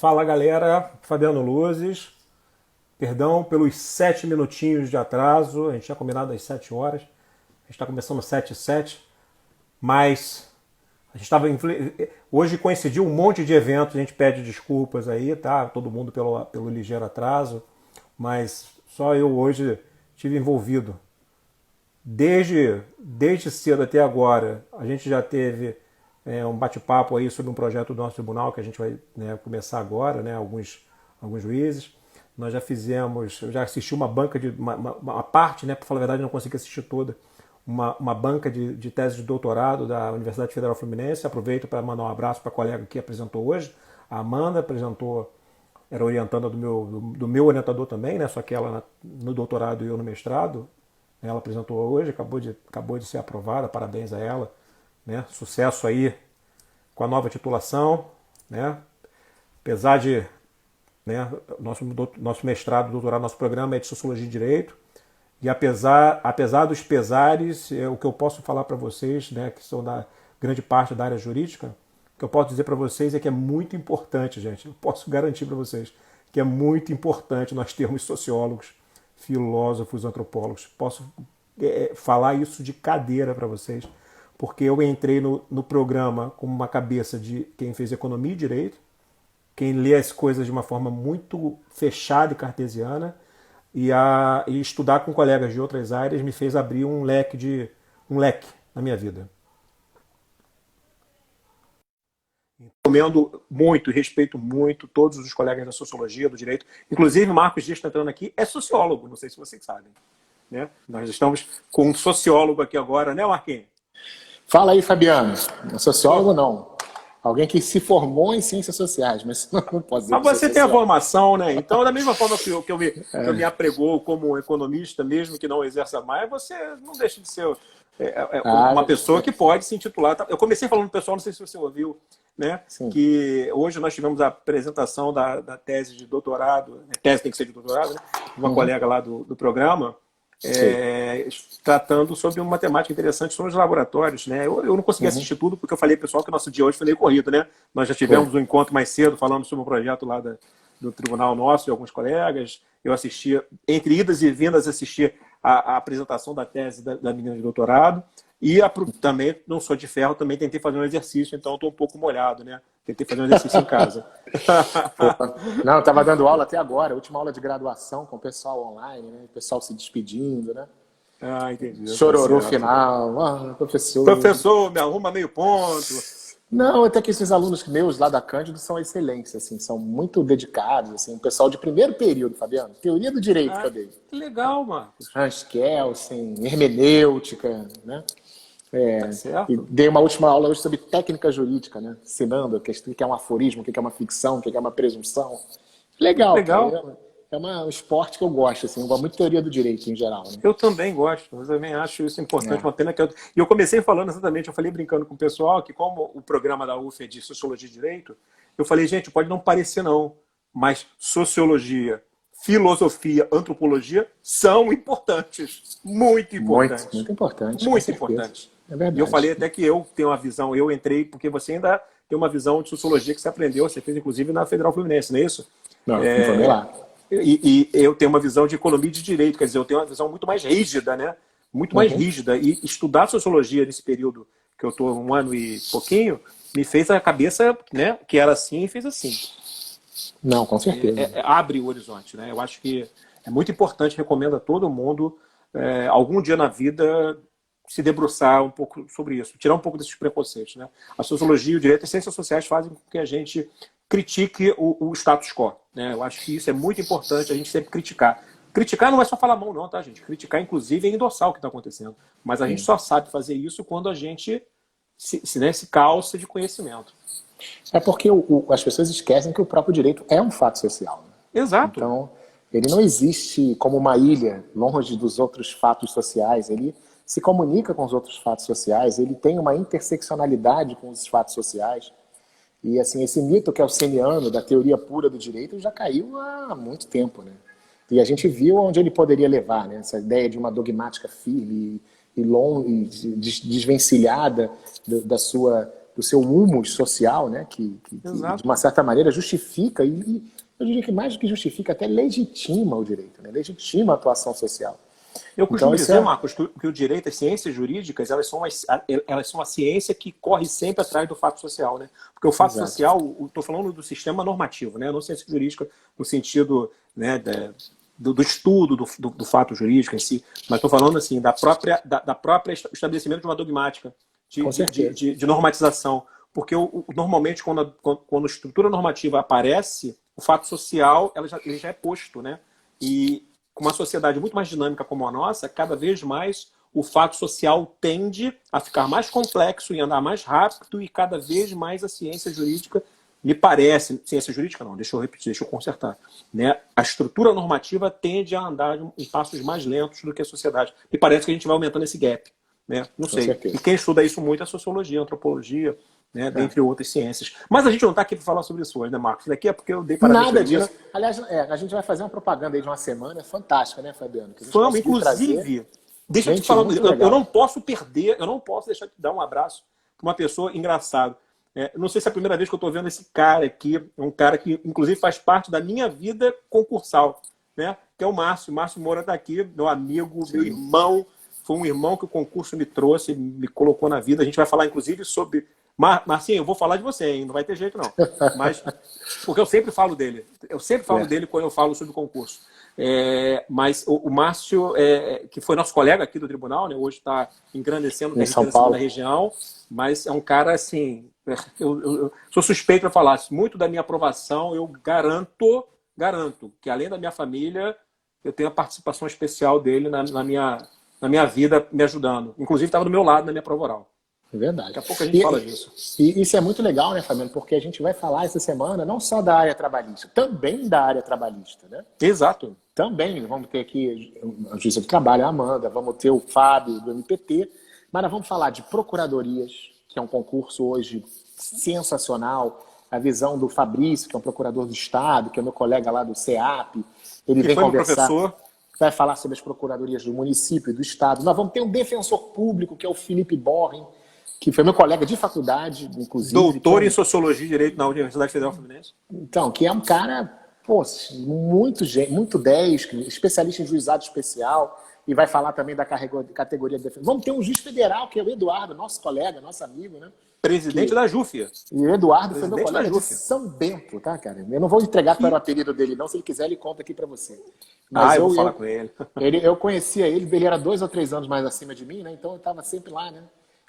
Fala galera, Fabiano Luzes, perdão pelos 7 minutinhos de atraso, a gente tinha combinado às 7 horas, a gente está começando às 7 e 7, mas a gente estava. Hoje coincidiu um monte de eventos, a gente pede desculpas aí, tá? Todo mundo pelo ligeiro atraso, mas só eu hoje estive envolvido. Desde cedo até agora, a gente já teve um bate-papo aí sobre um projeto do nosso tribunal que a gente vai, né, começar agora, né, alguns juízes. Nós já fizemos, eu já assisti uma banca de uma parte, né, para falar a verdade, não consegui assistir toda, uma banca de tese de doutorado da Universidade Federal Fluminense. Aproveito para mandar um abraço para a colega que apresentou hoje. A Amanda apresentou, era orientanda do meu orientador também, né, só que ela no doutorado e eu no mestrado. Ela apresentou hoje, acabou de ser aprovada, parabéns a ela, né? Sucesso aí com a nova titulação, né? Apesar de, né, nosso mestrado, doutorado, nosso programa é de Sociologia e Direito, e apesar dos pesares, o que eu posso falar para vocês, né, que são da grande parte da área jurídica, o que eu posso dizer para vocês é que é muito importante, gente, eu posso garantir para vocês que é muito importante nós termos sociólogos, filósofos, antropólogos. Posso falar isso de cadeira para vocês, porque eu entrei no programa com uma cabeça de quem fez economia e direito, quem lê as coisas de uma forma muito fechada e cartesiana, e estudar com colegas de outras áreas me fez abrir um leque na minha vida. Recomendo muito e respeito muito todos os colegas da sociologia, do direito. Inclusive, o Marcos Dias está entrando aqui, é sociólogo, não sei se vocês sabem. Né? Nós estamos com um sociólogo aqui agora, né, Marquinhos? Fala aí, Fabiano. Sociólogo não. Alguém que se formou em ciências sociais, mas não pode dizer. Mas você tem a formação, né? Então, da mesma forma que eu me apregou como economista, mesmo que não exerça mais, você não deixa de ser uma pessoa que pode se intitular. Eu comecei falando pro pessoal, não sei se você ouviu, né? Sim. Que hoje nós tivemos a apresentação da tese de doutorado, tese tem que ser de doutorado, né? Uma colega lá do programa, tratando sobre uma temática interessante sobre os laboratórios, né? Eu não consegui assistir tudo, porque eu falei, pessoal, que o nosso dia hoje foi meio corrido, né? Nós já tivemos um encontro mais cedo falando sobre um projeto lá do tribunal nosso e alguns colegas. Eu assisti, entre idas e vindas, assisti a apresentação da tese da menina de doutorado. E também, não sou de ferro, também tentei fazer um exercício, então estou um pouco molhado, né? Tentei fazer um exercício em casa. Não, eu estava dando aula até agora, última aula de graduação com o pessoal online, né? O pessoal se despedindo, né? Ah, entendi. Chororô final. Professor. Professor, me arruma meio ponto. Não, até que esses alunos meus lá da Cândido são excelentes, assim, são muito dedicados, assim, o pessoal de primeiro período, Fabiano. Teoria do direito que eu dei. Que legal, Marcos. Hans Kelsen, hermenêutica, né? E dei uma última aula hoje sobre técnica jurídica, né? Ensinando o que é um aforismo, o que é uma ficção, o que é uma presunção. Legal. É um esporte que eu gosto, assim, eu gosto muito de teoria do direito em geral. Né? Eu também gosto, eu também acho isso importante, uma pena que E eu comecei falando exatamente, eu falei brincando com o pessoal, que como o programa da UF é de Sociologia e Direito, eu falei, gente, pode não parecer não, mas sociologia, filosofia, antropologia são importantes, muito importantes. Muito importantes. Muito importantes. É verdade. E eu falei até que eu tenho uma visão, eu entrei, porque você ainda tem uma visão de sociologia que você aprendeu, você fez inclusive na Federal Fluminense, não é isso? Não foi lá. E eu tenho uma visão de economia e de direito, quer dizer, eu tenho uma visão muito mais rígida, né? Muito mais rígida. E estudar sociologia nesse período que eu estou 1 ano e pouquinho, me fez a cabeça, né, que era assim e fez assim. Não, com certeza. Abre o horizonte, né? Eu acho que é muito importante, recomendo a todo mundo, algum dia na vida, se debruçar um pouco sobre isso, tirar um pouco desses preconceitos, né? A sociologia e o direito, as ciências sociais fazem com que a gente critique o status quo, né? Eu acho que isso é muito importante, a gente sempre criticar. Criticar não é só falar mal, não, tá, gente? Criticar, inclusive, é endossar o que está acontecendo. Mas a gente só sabe fazer isso quando a gente se calça de conhecimento. É porque as pessoas esquecem que o próprio direito é um fato social. Né? Exato. Então, ele não existe como uma ilha, longe dos outros fatos sociais. Ele se comunica com os outros fatos sociais, ele tem uma interseccionalidade com os fatos sociais. E assim, esse mito que é o semiano, da teoria pura do direito, já caiu há muito tempo. Né? E a gente viu onde ele poderia levar, né? Essa ideia de uma dogmática firme e longa, desvencilhada da sua do seu humus social, né? Que de uma certa maneira justifica, e eu diria que mais do que justifica, até legitima o direito, né? Legitima a atuação social. Eu costumo dizer, Marcos, que o direito, as ciências jurídicas, elas são uma ciência que corre sempre atrás do fato social, né? Porque o fato social, estou falando do sistema normativo, né? Não ciência jurídica no sentido, né, do estudo do fato jurídico em si, mas estou falando assim da própria estabelecimento de uma dogmática de normatização, porque normalmente quando a estrutura normativa aparece, o fato social ele já é posto, né? E com uma sociedade muito mais dinâmica como a nossa, cada vez mais o fato social tende a ficar mais complexo e andar mais rápido, e cada vez mais a ciência jurídica, me parece, ciência jurídica não, deixa eu repetir, deixa eu consertar, né? A estrutura normativa tende a andar em passos mais lentos do que a sociedade. Me parece que a gente vai aumentando esse gap, né? Não sei. E quem estuda isso muito é a sociologia, a antropologia, né, dentre outras ciências. Mas a gente não está aqui para falar sobre isso hoje, né, Marcos? Daqui é porque eu dei para nada disso. Aliás, a gente vai fazer uma propaganda aí de uma semana fantástica, né, Fabiano? Vamos, inclusive, deixa eu te falar, eu não posso perder, eu não posso deixar de dar um abraço para uma pessoa engraçada. Não sei se é a primeira vez que eu estou vendo esse cara aqui, um cara que, inclusive, faz parte da minha vida concursal, né? Que é o Márcio. Márcio Moura está aqui, meu amigo, meu irmão. Foi um irmão que o concurso me trouxe, me colocou na vida. A gente vai falar, inclusive, sobre... Marcinho, eu vou falar de você, hein? Não vai ter jeito, não. Mas, porque eu sempre falo dele. Eu sempre falo dele quando eu falo sobre o concurso. Mas o Márcio, que foi nosso colega aqui do tribunal, né? Hoje está engrandecendo em São Paulo, da região, mas é um cara, assim... Eu sou suspeito para falar. Muito da minha aprovação, eu garanto que, além da minha família, eu tenho a participação especial dele na minha vida, me ajudando. Inclusive, estava do meu lado na minha prova oral. É verdade. Daqui a pouco a gente fala disso. E isso é muito legal, né, Fabiano? Porque a gente vai falar essa semana não só da área trabalhista, também da área trabalhista, né? Exato. Também vamos ter aqui a juíza do trabalho, a Amanda, vamos ter o Fábio do MPT, mas nós vamos falar de procuradorias, que é um concurso hoje sensacional, a visão do Fabrício, que é um procurador do Estado, que é meu colega lá do CEAP, ele vem conversar, vai falar sobre as procuradorias do município e do Estado. Nós vamos ter um defensor público, que é o Felipe Borren, que foi meu colega de faculdade, inclusive. Doutor em Sociologia e Direito na Universidade Federal Fluminense. Então, que é um cara, muito 10, especialista em juizado especial, e vai falar também da categoria de defesa. Vamos ter um juiz federal, que é o Eduardo, nosso colega, nosso amigo, né? Presidente da JUF. E o Eduardo foi meu colega de São Bento, tá, cara? Eu não vou entregar qual era o apelido dele, não. Se ele quiser, ele conta aqui pra você. Mas eu vou falar com ele. Eu conhecia ele era 2 ou 3 anos mais acima de mim, né? Então eu tava sempre lá, né?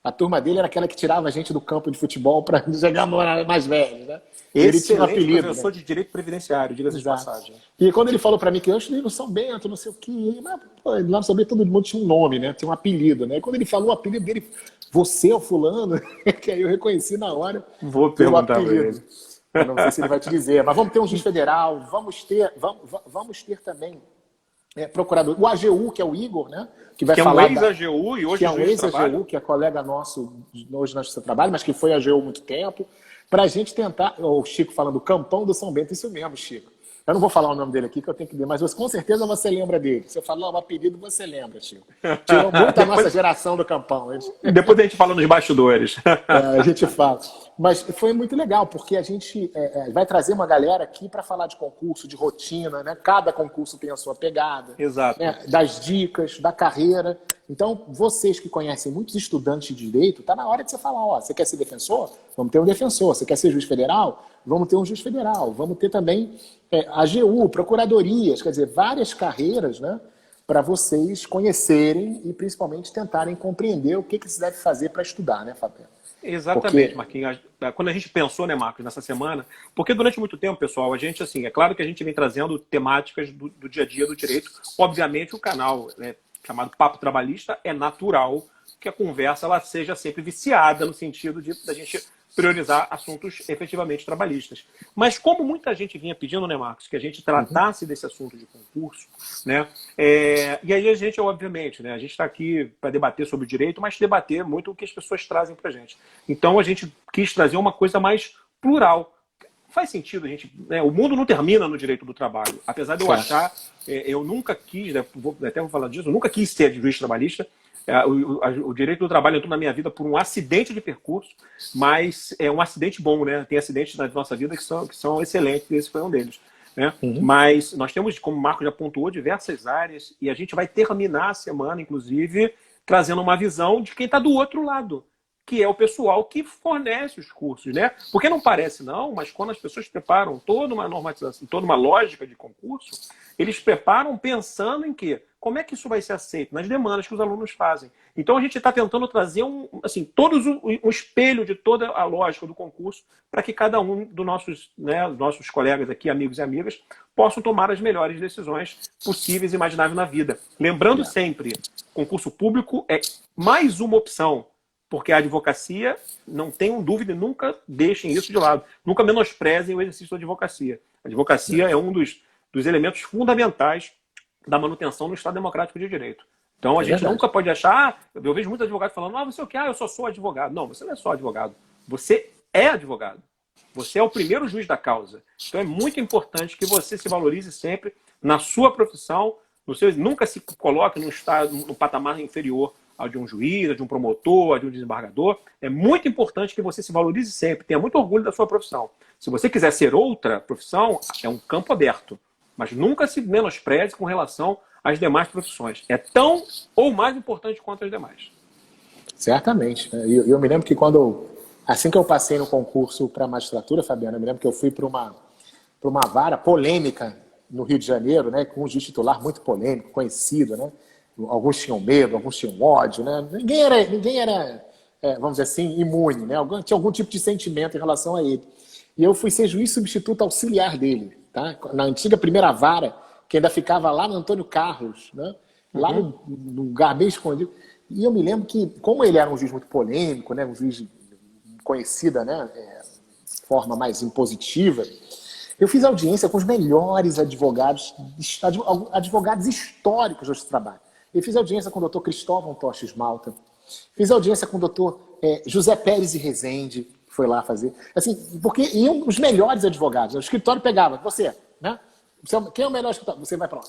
A turma dele era aquela que tirava a gente do campo de futebol para chegar mais velho, né? Ele tinha um apelido, professor, né? De direito previdenciário, diga-se de passagem. E quando ele falou para mim que eu estudei no São Bento, não sei o quê, mas pô, lá no São Bento todo mundo tinha um nome, né? Tinha um apelido, né? E quando ele falou o apelido dele, você é o fulano, que aí eu reconheci na hora. Vou perguntar para ele. Eu não sei se ele vai te dizer, mas vamos ter um juiz federal, vamos ter também procurador. O AGU, que é o Igor, né? Que vai falar. Que é um ex-AGU e hoje que é um ex-AGU, que é colega nosso hoje no seu trabalho, mas que foi AGU há muito tempo, para a gente tentar. O Chico falando, Campão do São Bento, isso mesmo, Chico. Eu não vou falar o nome dele aqui, que eu tenho que ver, mas com certeza você lembra dele. Se eu falar o apelido, você lembra, Chico. Tirou muito a nossa geração do Campão. Depois a gente fala nos bastidores. A gente fala. Mas foi muito legal, porque a gente vai trazer uma galera aqui para falar de concurso, de rotina, né? Cada concurso tem a sua pegada. Exato. Né? Das dicas, da carreira. Então, vocês que conhecem muitos estudantes de direito, está na hora de você falar, ó, você quer ser defensor? Vamos ter um defensor. Você quer ser juiz federal? Vamos ter um juiz federal. Vamos ter também AGU, procuradorias, quer dizer, várias carreiras, né, para vocês conhecerem e principalmente tentarem compreender o que se deve fazer para estudar, né, Fabiano? Exatamente, Marquinhos. Quando a gente pensou, né, Marcos, nessa semana, porque durante muito tempo, pessoal, a gente, assim, é claro que a gente vem trazendo temáticas do dia a dia do direito. Obviamente, o canal chamado Papo Trabalhista é natural que a conversa ela seja sempre viciada no sentido da gente priorizar assuntos efetivamente trabalhistas. Mas como muita gente vinha pedindo, né, Marcos, que a gente tratasse desse assunto de concurso, né? E aí a gente, obviamente, né, a gente está aqui para debater sobre o direito, mas debater muito o que as pessoas trazem para a gente. Então a gente quis trazer uma coisa mais plural. Faz sentido, a gente, né, o mundo não termina no direito do trabalho. Apesar de eu achar, eu nunca quis, até vou falar disso, eu nunca quis ser juiz trabalhista. O direito do trabalho entrou na minha vida por um acidente de percurso, mas é um acidente bom, né? Tem acidentes na nossa vida que são excelentes, e esse foi um deles. Né? Uhum. Mas nós temos, como o Marco já pontuou, diversas áreas, e a gente vai terminar a semana, inclusive, trazendo uma visão de quem está do outro lado, que é o pessoal que fornece os cursos, né? Porque não parece não, mas quando as pessoas preparam toda uma normatização, toda uma lógica de concurso, eles preparam pensando em quê? Como é que isso vai ser aceito? Nas demandas que os alunos fazem. Então a gente está tentando trazer um espelho de toda a lógica do concurso para que cada um dos nossos colegas aqui, amigos e amigas, possam tomar as melhores decisões possíveis e imagináveis na vida. Lembrando sempre, concurso público é mais uma opção. Porque a advocacia, não tenham dúvida, nunca deixem isso de lado. Nunca menosprezem o exercício da advocacia. A advocacia é um dos elementos fundamentais da manutenção do Estado Democrático de Direito. Então a gente nunca pode achar... Eu vejo muitos advogados falando, você é o quê? Eu só sou advogado. Não, você não é só advogado. Você é advogado. Você é o primeiro juiz da causa. Então é muito importante que você se valorize sempre na sua profissão, nunca se coloque no patamar inferior ao de um juiz, ao de um promotor, ao de um desembargador. É muito importante que você se valorize sempre, tenha muito orgulho da sua profissão. Se você quiser ser outra profissão, é um campo aberto. Mas nunca se menospreze com relação às demais profissões. É tão ou mais importante quanto as demais. Certamente. Eu me lembro que assim que eu passei no concurso para magistratura, Fabiana, eu me lembro que eu fui para uma vara polêmica no Rio de Janeiro, né, com um juiz titular muito polêmico, conhecido, né? Alguns tinham medo, alguns tinham ódio, né? Ninguém era vamos dizer assim, imune, né? Tinha algum tipo de sentimento em relação a ele. E eu fui ser juiz substituto auxiliar dele, tá? Na antiga primeira vara, que ainda ficava lá no Antônio Carlos, né? Lá no lugar bem escondido. E eu me lembro que, como ele era um juiz muito polêmico, né? Um juiz conhecida, né? Forma mais impositiva, eu fiz audiência com os melhores advogados históricos desse trabalho. Eu fiz audiência com o doutor Cristóvão Toches Malta, fiz audiência com o doutor José Pérez e Rezende, que foi lá fazer. Assim, porque iam os melhores advogados. O escritório pegava, você, né? Quem é o melhor escritório? Você vai para lá.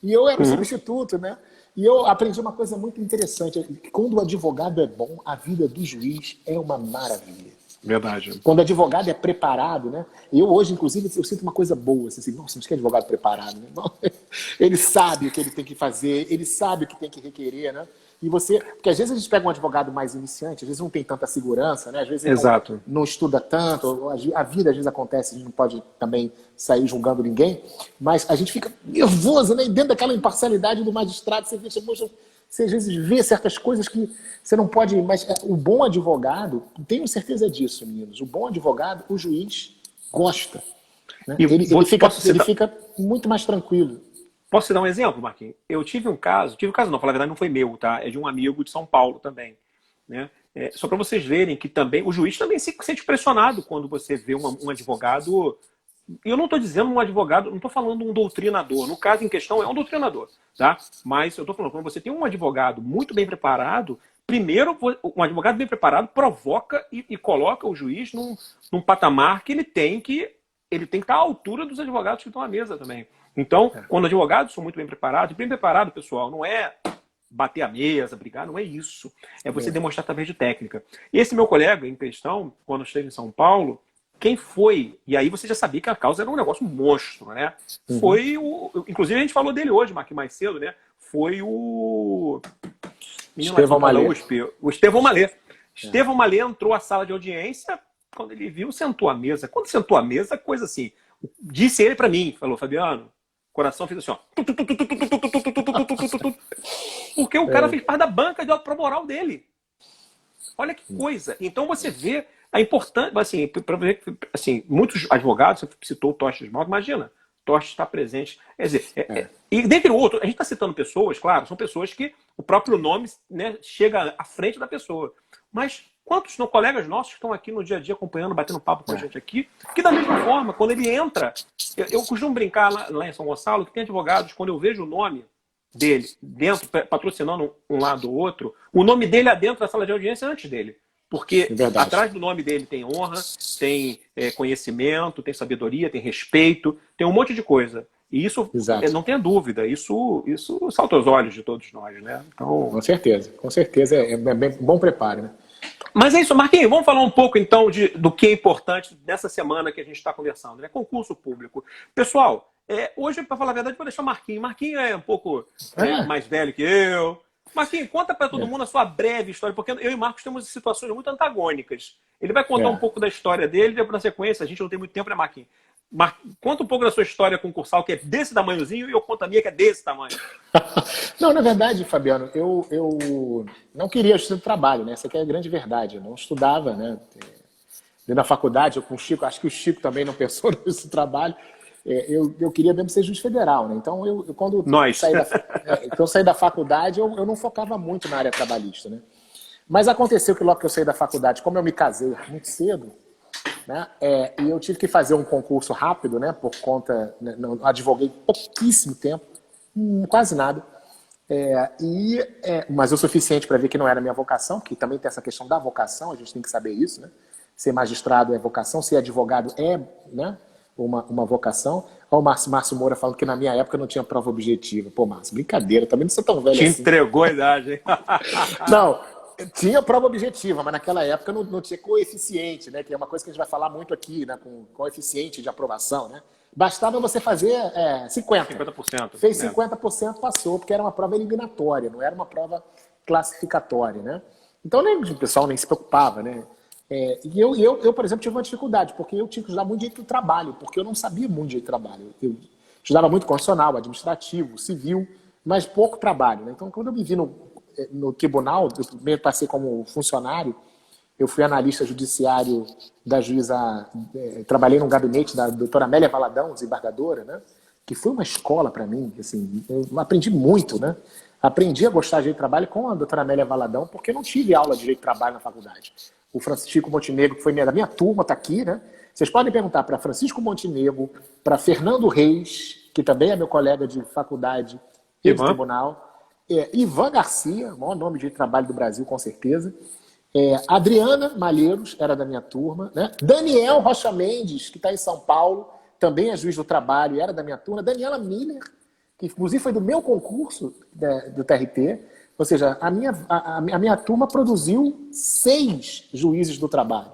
E eu era o substituto, né? E eu aprendi uma coisa muito interessante. Quando o advogado é bom, a vida do juiz é uma maravilha. Verdade. Quando o advogado é preparado, né? Eu hoje, inclusive, eu sinto uma coisa boa. Assim, nossa, mas que advogado preparado, né? Ele sabe o que ele tem que fazer, ele sabe o que tem que requerer, né? E porque às vezes a gente pega um advogado mais iniciante, às vezes não tem tanta segurança, né? Às vezes ele não estuda tanto, a vida às vezes acontece, a gente não pode também sair julgando ninguém, mas a gente fica nervoso, né? E dentro daquela imparcialidade do magistrado, você fica, você às vezes vê certas coisas que você não pode... Mas o bom advogado, tenho certeza disso, meninos, o bom advogado, o juiz gosta. Né? Ele fica muito mais tranquilo. Posso te dar um exemplo, Marquinhos? Eu tive um caso não, falar a verdade, não foi meu, tá? É de um amigo de São Paulo também. Né? Só para vocês verem que também o juiz também se sente pressionado quando você vê um advogado... Eu não estou dizendo um advogado, não estou falando um doutrinador. No caso em questão, é um doutrinador. Tá? Mas eu estou falando, quando você tem um advogado muito bem preparado, primeiro, um advogado bem preparado provoca e coloca o juiz num patamar que ele tem que estar à altura dos advogados que estão à mesa também. Então, quando advogados são muito bem preparados, e bem preparado, pessoal, não é bater a mesa, brigar, não é isso. É você demonstrar através de técnica. Esse meu colega em questão, quando esteve em São Paulo, quem foi, e aí você já sabia que a causa era um negócio monstro, né? Foi inclusive a gente falou dele hoje, Marquinhos, mais cedo, né? Foi o Estevão Malê. O Estevão Malê. Estevão Malê entrou à sala de audiência, quando ele viu, sentou à mesa. Quando sentou à mesa, coisa assim, disse ele para mim, falou, Fabiano, o coração fez assim, ó. Porque o cara fez parte da banca de alta moral dele. Olha que coisa. Então você vê a importância, assim, muitos advogados, você citou o Toches Malta, imagina, Toches está presente. Quer dizer, e dentre outros, a gente está citando pessoas, claro, são pessoas que o próprio nome, né, chega à frente da pessoa. Mas quantos são colegas nossos que estão aqui no dia a dia acompanhando, batendo papo com a gente aqui, que da mesma forma, quando ele entra, eu costumo brincar lá em São Gonçalo, que tem advogados, quando eu vejo o nome dele dentro, patrocinando um lado ou outro, o nome dele é dentro da sala de audiência antes dele. Porque atrás do nome dele tem honra, tem conhecimento, tem sabedoria, tem respeito, tem um monte de coisa. E isso, Exato. não tenha dúvida, isso salta aos olhos de todos nós, né? Então... Com certeza é bem bom preparo, né? Mas é isso, Marquinhos, vamos falar um pouco então do que é importante nessa semana que a gente está conversando, né? Concurso público. Pessoal, hoje, para falar a verdade, vou deixar o Marquinhos. Marquinhos é um pouco mais velho que eu. Marquinhos, conta para todo mundo a sua breve história, porque eu e Marcos temos situações muito antagônicas. Ele vai contar um pouco da história dele, depois na sequência, a gente não tem muito tempo, né, Marquinhos? Conta um pouco da sua história concursal, que é desse tamanhozinho, e eu conto a minha, que é desse tamanho. Não, na verdade, Fabiano, eu não queria estudar trabalho, né? Essa aqui é a grande verdade. Eu não estudava, né? Na faculdade, eu com o Chico, acho que o Chico também não pensou nesse trabalho. Eu queria mesmo ser juiz federal, né? Então, quando eu saí da faculdade, eu não focava muito na área trabalhista, né? Mas aconteceu que logo que eu saí da faculdade, como eu me casei muito cedo, né? E eu tive que fazer um concurso rápido, né? Por conta, né, não, advoguei pouquíssimo tempo, quase nada. Mas o suficiente para ver que não era minha vocação, que também tem essa questão da vocação, a gente tem que saber isso, né? Ser magistrado é vocação, ser advogado é, né, uma vocação. Olha o Márcio Moura falando que na minha época não tinha prova objetiva. Pô, Márcio, brincadeira, também não sou tão velho assim. Te entregou a idade, hein? Não, tinha prova objetiva, mas naquela época não tinha coeficiente, né? Que é uma coisa que a gente vai falar muito aqui, né? Com coeficiente de aprovação, né? Bastava você fazer 50%. Fez 50%, passou, porque era uma prova eliminatória, não era uma prova classificatória, né? Então o pessoal nem se preocupava, né? E eu, por exemplo, tive uma dificuldade, porque eu tinha que estudar muito direito do trabalho, porque eu não sabia muito direito do trabalho. Eu estudava muito constitucional, administrativo, civil, mas pouco trabalho, né? Então, quando eu me vi no tribunal, eu primeiro passei como funcionário, eu fui analista judiciário da juíza, trabalhei no gabinete da doutora Amélia Valadão, desembargadora, né? Que foi uma escola para mim, assim, eu aprendi muito, né? Aprendi a gostar de direito de trabalho com a doutora Amélia Valadão, porque eu não tive aula de direito de trabalho na faculdade. O Francisco Montenegro, que foi da minha turma, está aqui, né? Vocês podem perguntar para Francisco Montenegro, para Fernando Reis, que também é meu colega de faculdade e de tribunal, Ivan Garcia, o maior nome de trabalho do Brasil, com certeza. Adriana Malheiros, era da minha turma, né? Daniel Rocha Mendes, que está em São Paulo, também é juiz do trabalho e era da minha turma. Daniela Miller, que inclusive foi do meu concurso do TRT. Ou seja, a minha turma produziu 6 juízes do trabalho,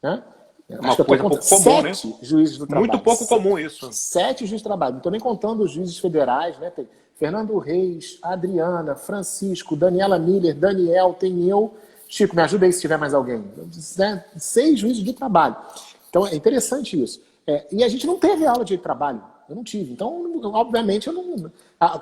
né? Uma coisa pouco comum, né? 7 juízes do trabalho. Muito pouco comum isso. 7 juízes do trabalho. Não estou nem contando os juízes federais, né? Tem Fernando Reis, Adriana, Francisco, Daniela Miller, Daniel, tem eu. Chico, me ajuda aí se tiver mais alguém. 6 juízes de trabalho. Então, é interessante isso. E a gente não teve aula de trabalho. Eu não tive. Então, obviamente, eu não...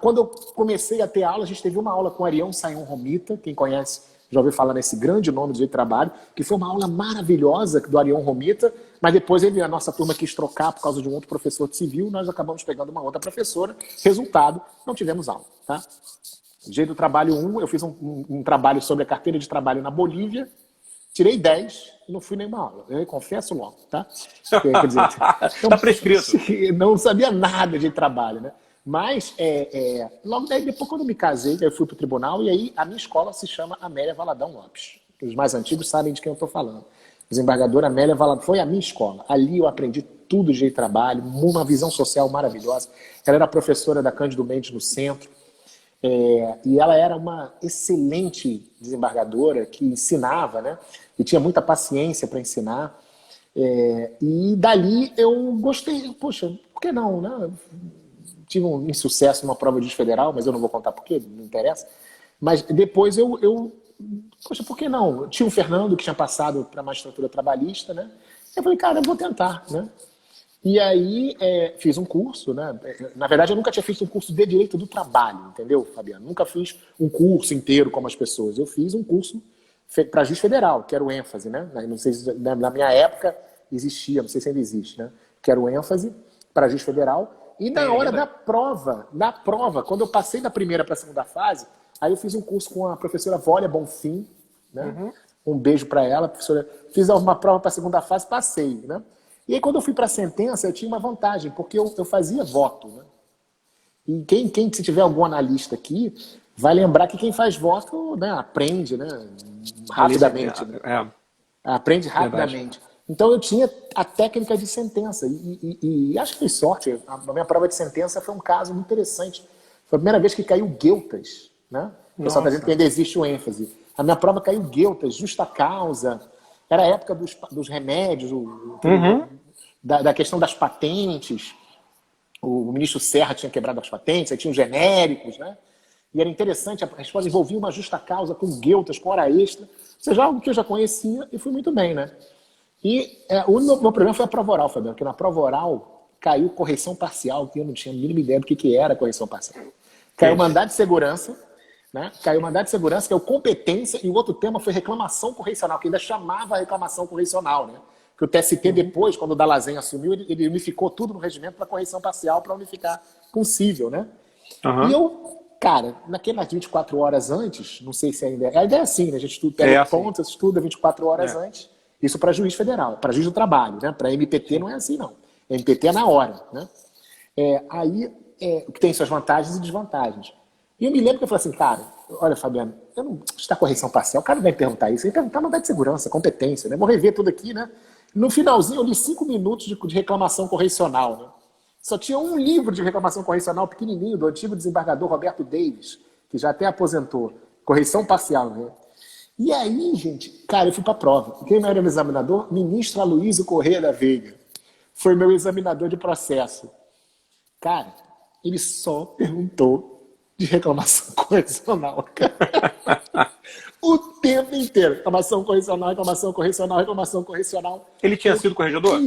Quando eu comecei a ter aula, a gente teve uma aula com Arião Sayão Romita, quem conhece já ouviu falar nesse grande nome de trabalho, que foi uma aula maravilhosa do Arião Romita, mas depois a nossa turma quis trocar por causa de um outro professor de civil, nós acabamos pegando uma outra professora. Resultado, não tivemos aula, tá? Direito do Trabalho 1, eu fiz um trabalho sobre a carteira de trabalho na Bolívia, tirei 10 e não fui nenhuma aula. Eu confesso logo, tá? Quer dizer, tá prescrito. Não sabia nada de trabalho, né? Mas, logo daí, depois quando eu me casei, eu fui para o tribunal e aí a minha escola se chama Amélia Valadão Lopes. Os mais antigos sabem de quem eu estou falando. Desembargadora Amélia Valadão foi a minha escola. Ali eu aprendi tudo de trabalho, uma visão social maravilhosa. Ela era professora da Cândido Mendes no centro. E ela era uma excelente desembargadora que ensinava, né? E tinha muita paciência para ensinar. E dali eu gostei. Poxa, por que não, né? Tive um insucesso numa prova de juiz federal, mas eu não vou contar por quê, não interessa. Mas depois poxa, por que não? Tinha o Fernando, que tinha passado para a magistratura trabalhista, né? Eu falei, cara, eu vou tentar, né? E aí fiz um curso, né? Na verdade, eu nunca tinha feito um curso de Direito do Trabalho, entendeu, Fabiano? Nunca fiz um curso inteiro como as pessoas. Eu fiz um curso para juiz federal, que era o ênfase, né? Não sei se na minha época existia, não sei se ainda existe, né? Que era o ênfase para juiz federal. E na hora da prova, quando eu passei da primeira para a segunda fase, aí eu fiz um curso com a professora Vólia Bonfim, né? Um beijo para ela, professora. Fiz uma prova para a segunda fase, passei, né? E aí quando eu fui para a sentença, eu tinha uma vantagem, porque eu fazia voto, né? E se tiver algum analista aqui, vai lembrar que quem faz voto, né, aprende, né, rapidamente. Né? Aprende rapidamente. Então eu tinha a técnica de sentença. E acho que foi sorte. A minha prova de sentença foi um caso muito interessante. Foi a primeira vez que caiu Gueltas, né? O pessoal está dizendo que ainda existe o ênfase. A minha prova caiu Gueltas, justa causa. Era a época dos remédios, da questão das patentes. O ministro Serra tinha quebrado as patentes, aí tinha os genéricos, né? E era interessante, a resposta envolvia uma justa causa com Gueltas, com hora extra. Ou seja, algo que eu já conhecia e fui muito bem, né? E o meu problema foi a prova oral, Fabiano, porque na prova oral caiu correção parcial, que eu não tinha a mínima ideia do que era correção parcial. Caiu mandado de segurança, né? Caiu mandado de segurança, caiu competência, e o outro tema foi reclamação correcional, que ainda chamava reclamação correcional, né? Que o TST depois, quando o Dallazen assumiu, ele unificou tudo no regimento para correção parcial, para unificar possível, né? E eu, cara, naquelas 24 horas antes, não sei se ainda... A ideia é assim, né? A gente pega pontos, estuda 24 horas antes, isso para juiz federal, para juiz do trabalho, né? Para MPT não é assim, não. MPT é na hora, né? O que tem suas vantagens e desvantagens. E eu me lembro que eu falei assim, cara, olha, Fabiano, eu não está correção parcial, o cara vai perguntar isso, ele vai perguntar mandado de segurança, competência, né? Vou rever tudo aqui, né? No finalzinho eu li 5 minutos de reclamação correcional, né? Só tinha um livro de reclamação correcional pequenininho do antigo desembargador Roberto Davis, que já até aposentou, correção parcial, né? E aí, gente, cara, eu fui para a prova. Quem era meu examinador? Ministro Aloysio Corrêa da Veiga. Foi meu examinador de processo. Cara, ele só perguntou de reclamação correcional, cara. O tempo inteiro. Reclamação correcional, reclamação correcional, reclamação correcional. Ele tinha sido corregedor?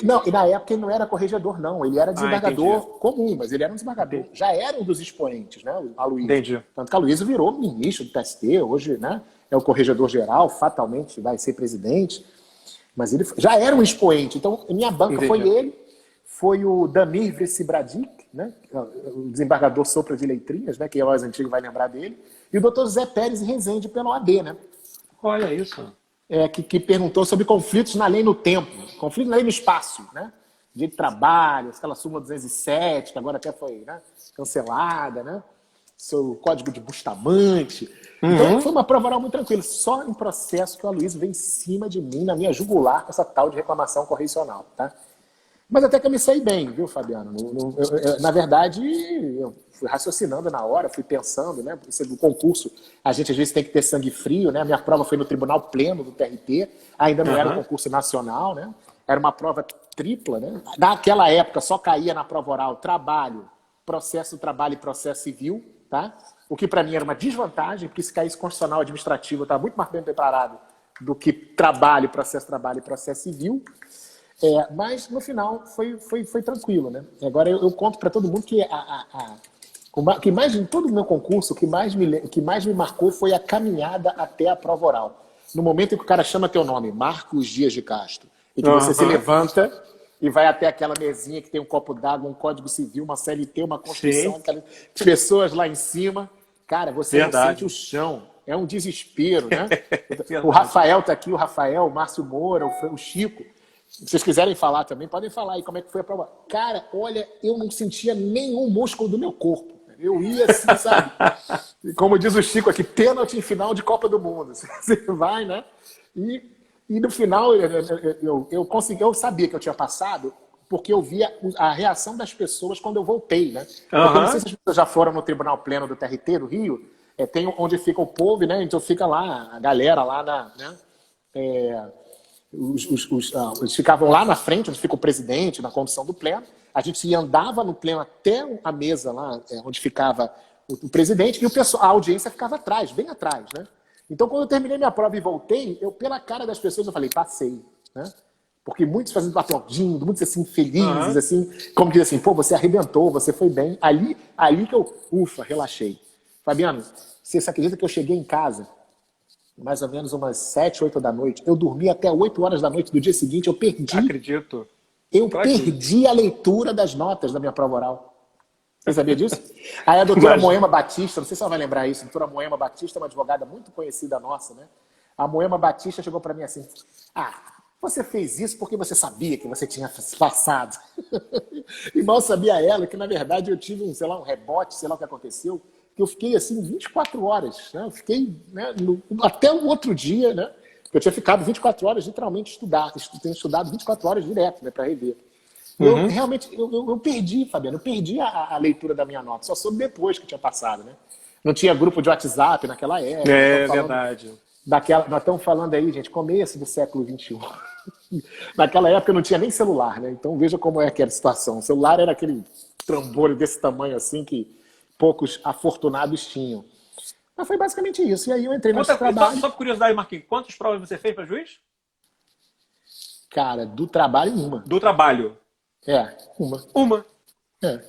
Não, e na época ele não era corregedor, não. Ele era desembargador comum, mas ele era um desembargador. Já era um dos expoentes, né? O Aloysio. Entendi. Tanto que o Aloysio virou ministro do TST, hoje, né? É o corregedor geral, fatalmente vai ser presidente. Mas ele já era um expoente. Então, minha banca foi ele, foi o Damir Vrecibradic, né? O desembargador Sopra de Letrinhas, né? Quem é mais antigo vai lembrar dele. E o doutor Zé Pérez Rezende pela OAB, né? Olha isso. Que perguntou sobre conflitos na lei no tempo, conflitos na lei no espaço, né? Direito de trabalho, aquela súmula 207, que agora até foi, né, cancelada, né? Seu código de Bustamante. Então foi uma prova oral muito tranquila. Só em processo que o Aloysio veio em cima de mim, na minha jugular, com essa tal de reclamação correcional, tá? Mas até que eu me saí bem, viu, Fabiano? Na verdade, eu fui raciocinando na hora, fui pensando, né? No concurso, a gente às vezes tem que ter sangue frio, né? A minha prova foi no Tribunal Pleno do TRT, ainda não era um concurso nacional, né? Era uma prova tripla, né? Naquela época só caía na prova oral trabalho, processo do trabalho e processo civil, tá? O que para mim era uma desvantagem, porque se caísse constitucional administrativo, eu estava muito mais bem preparado do que trabalho e processo civil. Mas no final foi tranquilo, né? Agora eu conto para todo mundo que o que mais em todo o meu concurso, o que mais me marcou foi a caminhada até a prova oral. No momento em que o cara chama teu nome, Marcos Dias de Castro, e que você se levanta e vai até aquela mesinha que tem um copo d'água, um código civil, uma CLT, uma Constituição, aquelas pessoas lá em cima. Cara, você não sente o chão. É um desespero, né? O Rafael tá aqui, o Márcio Moura, o Chico. Se vocês quiserem falar também, podem falar aí como é que foi a prova. Cara, olha, eu não sentia nenhum músculo do meu corpo. Eu ia assim, sabe? Como diz o Chico aqui, pênalti em final de Copa do Mundo. Você vai, né? E no final eu sabia que eu tinha passado porque eu via a reação das pessoas quando eu voltei, né? Porque eu não sei se as pessoas já foram no Tribunal Pleno do TRT do Rio, tem onde fica o povo, né? Então fica lá, a galera lá eles ficavam lá na frente, onde fica o presidente, na condução do pleno. A gente andava no pleno até a mesa lá, onde ficava o presidente, e a audiência ficava atrás, bem atrás, né? Então, quando eu terminei minha prova e voltei, pela cara das pessoas, eu falei, passei, né? Porque muitos fazendo aplaudindo, muitos assim, felizes, assim, como diz assim, pô, você arrebentou, você foi bem. Ali que eu, relaxei. Fabiano, você acredita que eu cheguei em casa mais ou menos umas 7, 8 da noite. Eu dormi até 8 horas da noite do dia seguinte. Eu perdi. Acredito. Eu perdi a leitura das notas da minha prova oral. Você sabia disso? Aí a doutora Moema Batista, não sei se ela vai lembrar isso, a doutora Moema Batista é uma advogada muito conhecida nossa, né? A Moema Batista chegou para mim assim, você fez isso porque você sabia que você tinha passado. E mal sabia ela que, na verdade, eu tive um rebote, sei lá o que aconteceu, que eu fiquei assim 24 horas, né? Eu fiquei, né, até o outro dia, né? Eu tinha ficado 24 horas literalmente tenho estudado 24 horas direto, né, para rever. Realmente, eu perdi, Fabiano, eu perdi a leitura da minha nota, só soube depois que tinha passado, né? Não tinha grupo de WhatsApp naquela época. É verdade. Nós estamos falando aí, gente, começo do século XXI. Naquela época não tinha nem celular, né? Então veja como é que era a situação. O celular era aquele trambolho desse tamanho assim que poucos afortunados tinham. Mas foi basicamente isso. E aí eu entrei nesse trabalho. Só por curiosidade, Marquinhos, quantas provas você fez para juiz? Cara, do trabalho, uma. Do trabalho? Uma. Uma. É.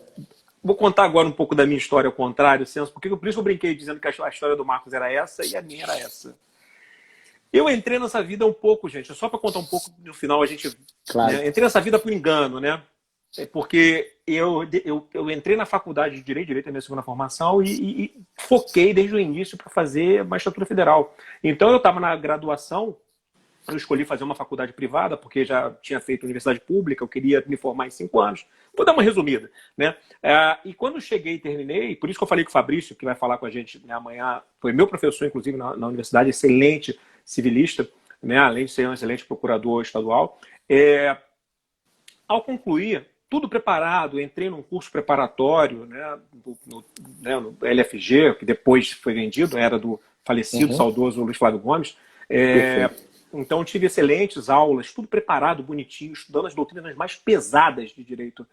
Vou contar agora um pouco da minha história ao contrário, Celso, porque por isso eu brinquei dizendo que a história do Marcos era essa e a minha era essa. Eu entrei nessa vida um pouco, gente, só para contar um pouco, no final a gente... Claro. Né, entrei nessa vida por engano, né? Porque eu entrei na faculdade de Direito, a minha segunda formação, e foquei desde o início para fazer magistratura federal. Então eu estava na graduação, eu escolhi fazer uma faculdade privada, porque já tinha feito universidade pública, eu queria me formar em 5 anos. Vou dar uma resumida, né? E quando eu cheguei e terminei, por isso que eu falei com o Fabrício, que vai falar com a gente, né, amanhã, foi meu professor, inclusive, na universidade, excelente civilista, né, além de ser um excelente procurador estadual. Ao concluir, tudo preparado, entrei num curso preparatório, né, no LFG, que depois foi vendido, era do falecido, saudoso Luiz Flávio Gomes. Então tive excelentes aulas, tudo preparado, bonitinho, estudando as doutrinas mais pesadas de direito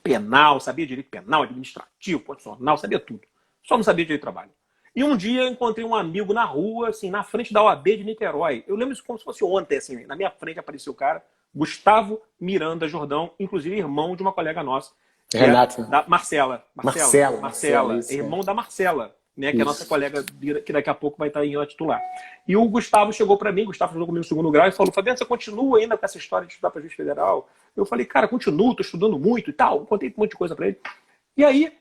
penal, sabia direito penal, administrativo, constitucional, sabia tudo. Só não sabia direito do trabalho. E um dia eu encontrei um amigo na rua, assim, na frente da OAB de Niterói. Eu lembro isso como se fosse ontem, assim, na minha frente apareceu o cara, Gustavo Miranda Jordão, inclusive irmão de uma colega nossa. Renata. Da Marcela, isso, irmão da Marcela, né, que é a nossa colega que daqui a pouco vai estar em titular. E o Gustavo chegou para mim, Gustavo estudou comigo no segundo grau, e falou: Fabiano, você continua ainda com essa história de estudar para juiz federal? Eu falei: cara, continuo, estou estudando muito e tal. Contei um monte de coisa para ele. E aí,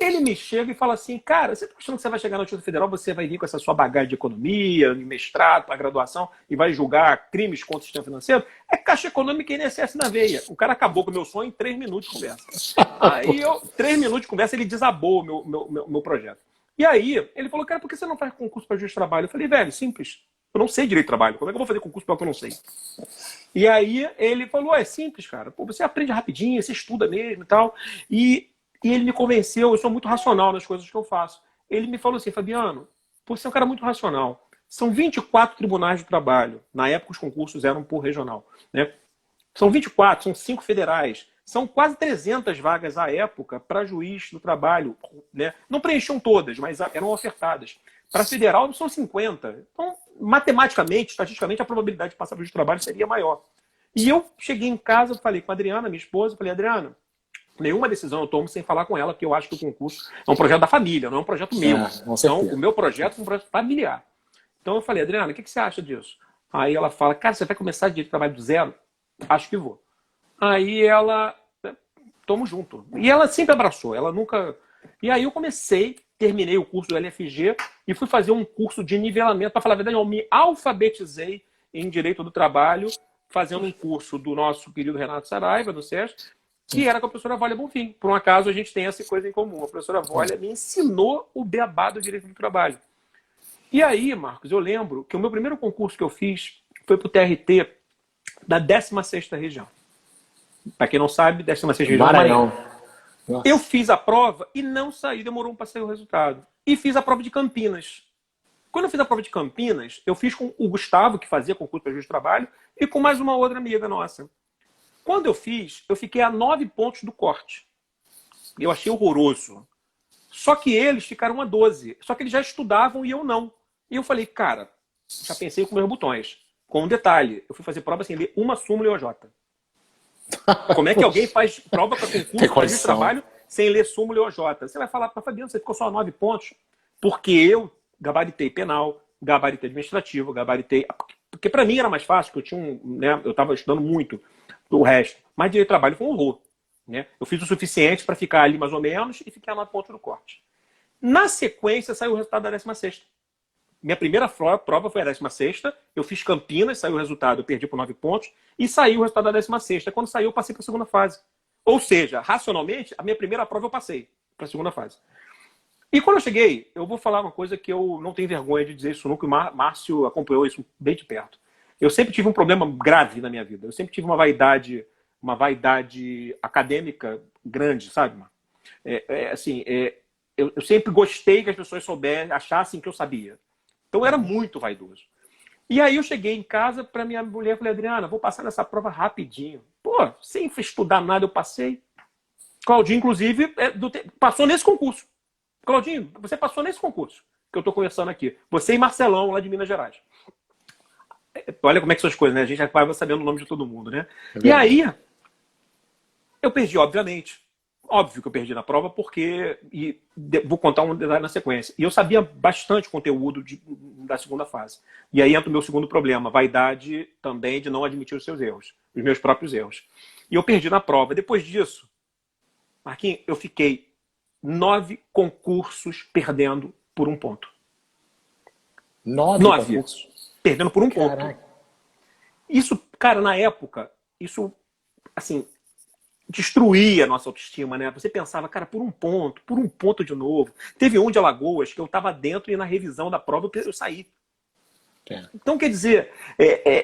ele me chega e fala assim: cara, você está achando que você vai chegar na Justiça Federal, você vai vir com essa sua bagagem de economia, de mestrado, para graduação, e vai julgar crimes contra o sistema financeiro? É Caixa Econômica e INSS na veia. O cara acabou com o meu sonho em 3 minutos de conversa. Aí, 3 minutos de conversa, ele desabou o meu projeto. E aí, ele falou: cara, por que você não faz concurso para juiz de trabalho? Eu falei: velho, simples. Eu não sei direito de trabalho. Como é que eu vou fazer concurso para o que eu não sei? E aí, ele falou: é simples, cara. Pô, você aprende rapidinho, você estuda mesmo e tal. E ele me convenceu, eu sou muito racional nas coisas que eu faço. Ele me falou assim: Fabiano, você é um cara muito racional. São 24 tribunais de trabalho. Na época, os concursos eram por regional, né? São 24, são 5 federais. São quase 300 vagas à época para juiz do trabalho, né? Não preenchiam todas, mas eram ofertadas. Para federal, são 50. Então, matematicamente, estatisticamente, a probabilidade de passar para o juiz do trabalho seria maior. E eu cheguei em casa, falei com a Adriana, minha esposa, falei: Adriana, nenhuma decisão eu tomo sem falar com ela, porque eu acho que o concurso é um projeto da família, não é um projeto meu. Então, o meu projeto é um projeto familiar. Então, eu falei: Adriana, o que você acha disso? Aí ela fala: cara, você vai começar direito de trabalho do zero? Acho que vou. Aí ela, tamo junto. E ela sempre abraçou, ela nunca... E aí eu terminei o curso do LFG e fui fazer um curso de nivelamento. Para falar a verdade, eu me alfabetizei em Direito do Trabalho, fazendo um curso do nosso querido Renato Saraiva, do SESC, que era com a professora Vólia Bonfim. Por um acaso, a gente tem essa coisa em comum. A professora Vólia me ensinou o beabá do Direito do Trabalho. E aí, Marcos, eu lembro que o meu primeiro concurso que eu fiz foi para o TRT da 16ª região. Para quem não sabe, 16ª região é Maranhão. Eu fiz a prova e não saí, demorou para sair o resultado. E fiz a prova de Campinas. Quando eu fiz a prova de Campinas, eu fiz com o Gustavo, que fazia concurso para juiz de trabalho, e com mais uma outra amiga nossa. Quando eu fiz, eu fiquei a 9 pontos do corte. Eu achei horroroso. Só que eles ficaram a 12. Só que eles já estudavam e eu não. E eu falei: cara, já pensei com meus botões. Com um detalhe, eu fui fazer prova sem ler uma súmula e OJ. Como é que alguém faz prova para concurso para de trabalho sem ler súmula e OJ? Você vai falar para Fabiano: você ficou só a 9 pontos? Porque eu gabaritei penal, gabaritei administrativo, gabaritei... Porque para mim era mais fácil, porque eu estava estudando muito o resto. Mas direito de trabalho foi um horror, né? Eu fiz o suficiente para ficar ali mais ou menos e fiquei a 9 pontos do corte. Na sequência, saiu o resultado da 16ª. Minha primeira prova foi a 16ª, eu fiz Campinas, saiu o resultado, eu perdi por 9 pontos, e saiu o resultado da 16ª. Quando saiu, eu passei para a segunda fase. Ou seja, racionalmente, a minha primeira prova eu passei para a segunda fase. E quando eu cheguei, eu vou falar uma coisa que eu não tenho vergonha de dizer isso nunca, o Márcio acompanhou isso bem de perto. Eu sempre tive um problema grave na minha vida. Eu sempre tive uma vaidade acadêmica grande, sabe, Marco? Assim, eu sempre gostei que as pessoas achassem que eu sabia. Então eu era muito vaidoso. E aí eu cheguei em casa para minha mulher e falei, Adriana, vou passar nessa prova rapidinho. Pô, sem estudar nada eu passei. Claudinho, inclusive, passou nesse concurso. Claudinho, você passou nesse concurso que eu estou conversando aqui. Você e Marcelão, lá de Minas Gerais. Olha como é que são as coisas, né? A gente já vai sabendo o nome de todo mundo, né? E aí, eu perdi, obviamente. Óbvio que eu perdi na prova, porque... E vou contar um detalhe na sequência. E eu sabia bastante conteúdo da segunda fase. E aí entra o meu segundo problema. Vaidade também de não admitir os seus erros. Os meus próprios erros. E eu perdi na prova. Depois disso, Marquinhos, eu fiquei 9 concursos perdendo por 1 ponto. 9 concursos? Perdendo por 1 Caraca. ponto. Isso, cara, na época, isso, assim, destruía a nossa autoestima, né? Você pensava, cara, por 1 ponto de novo. Teve um de Alagoas que eu estava dentro e na revisão da prova eu saí. Então, quer dizer,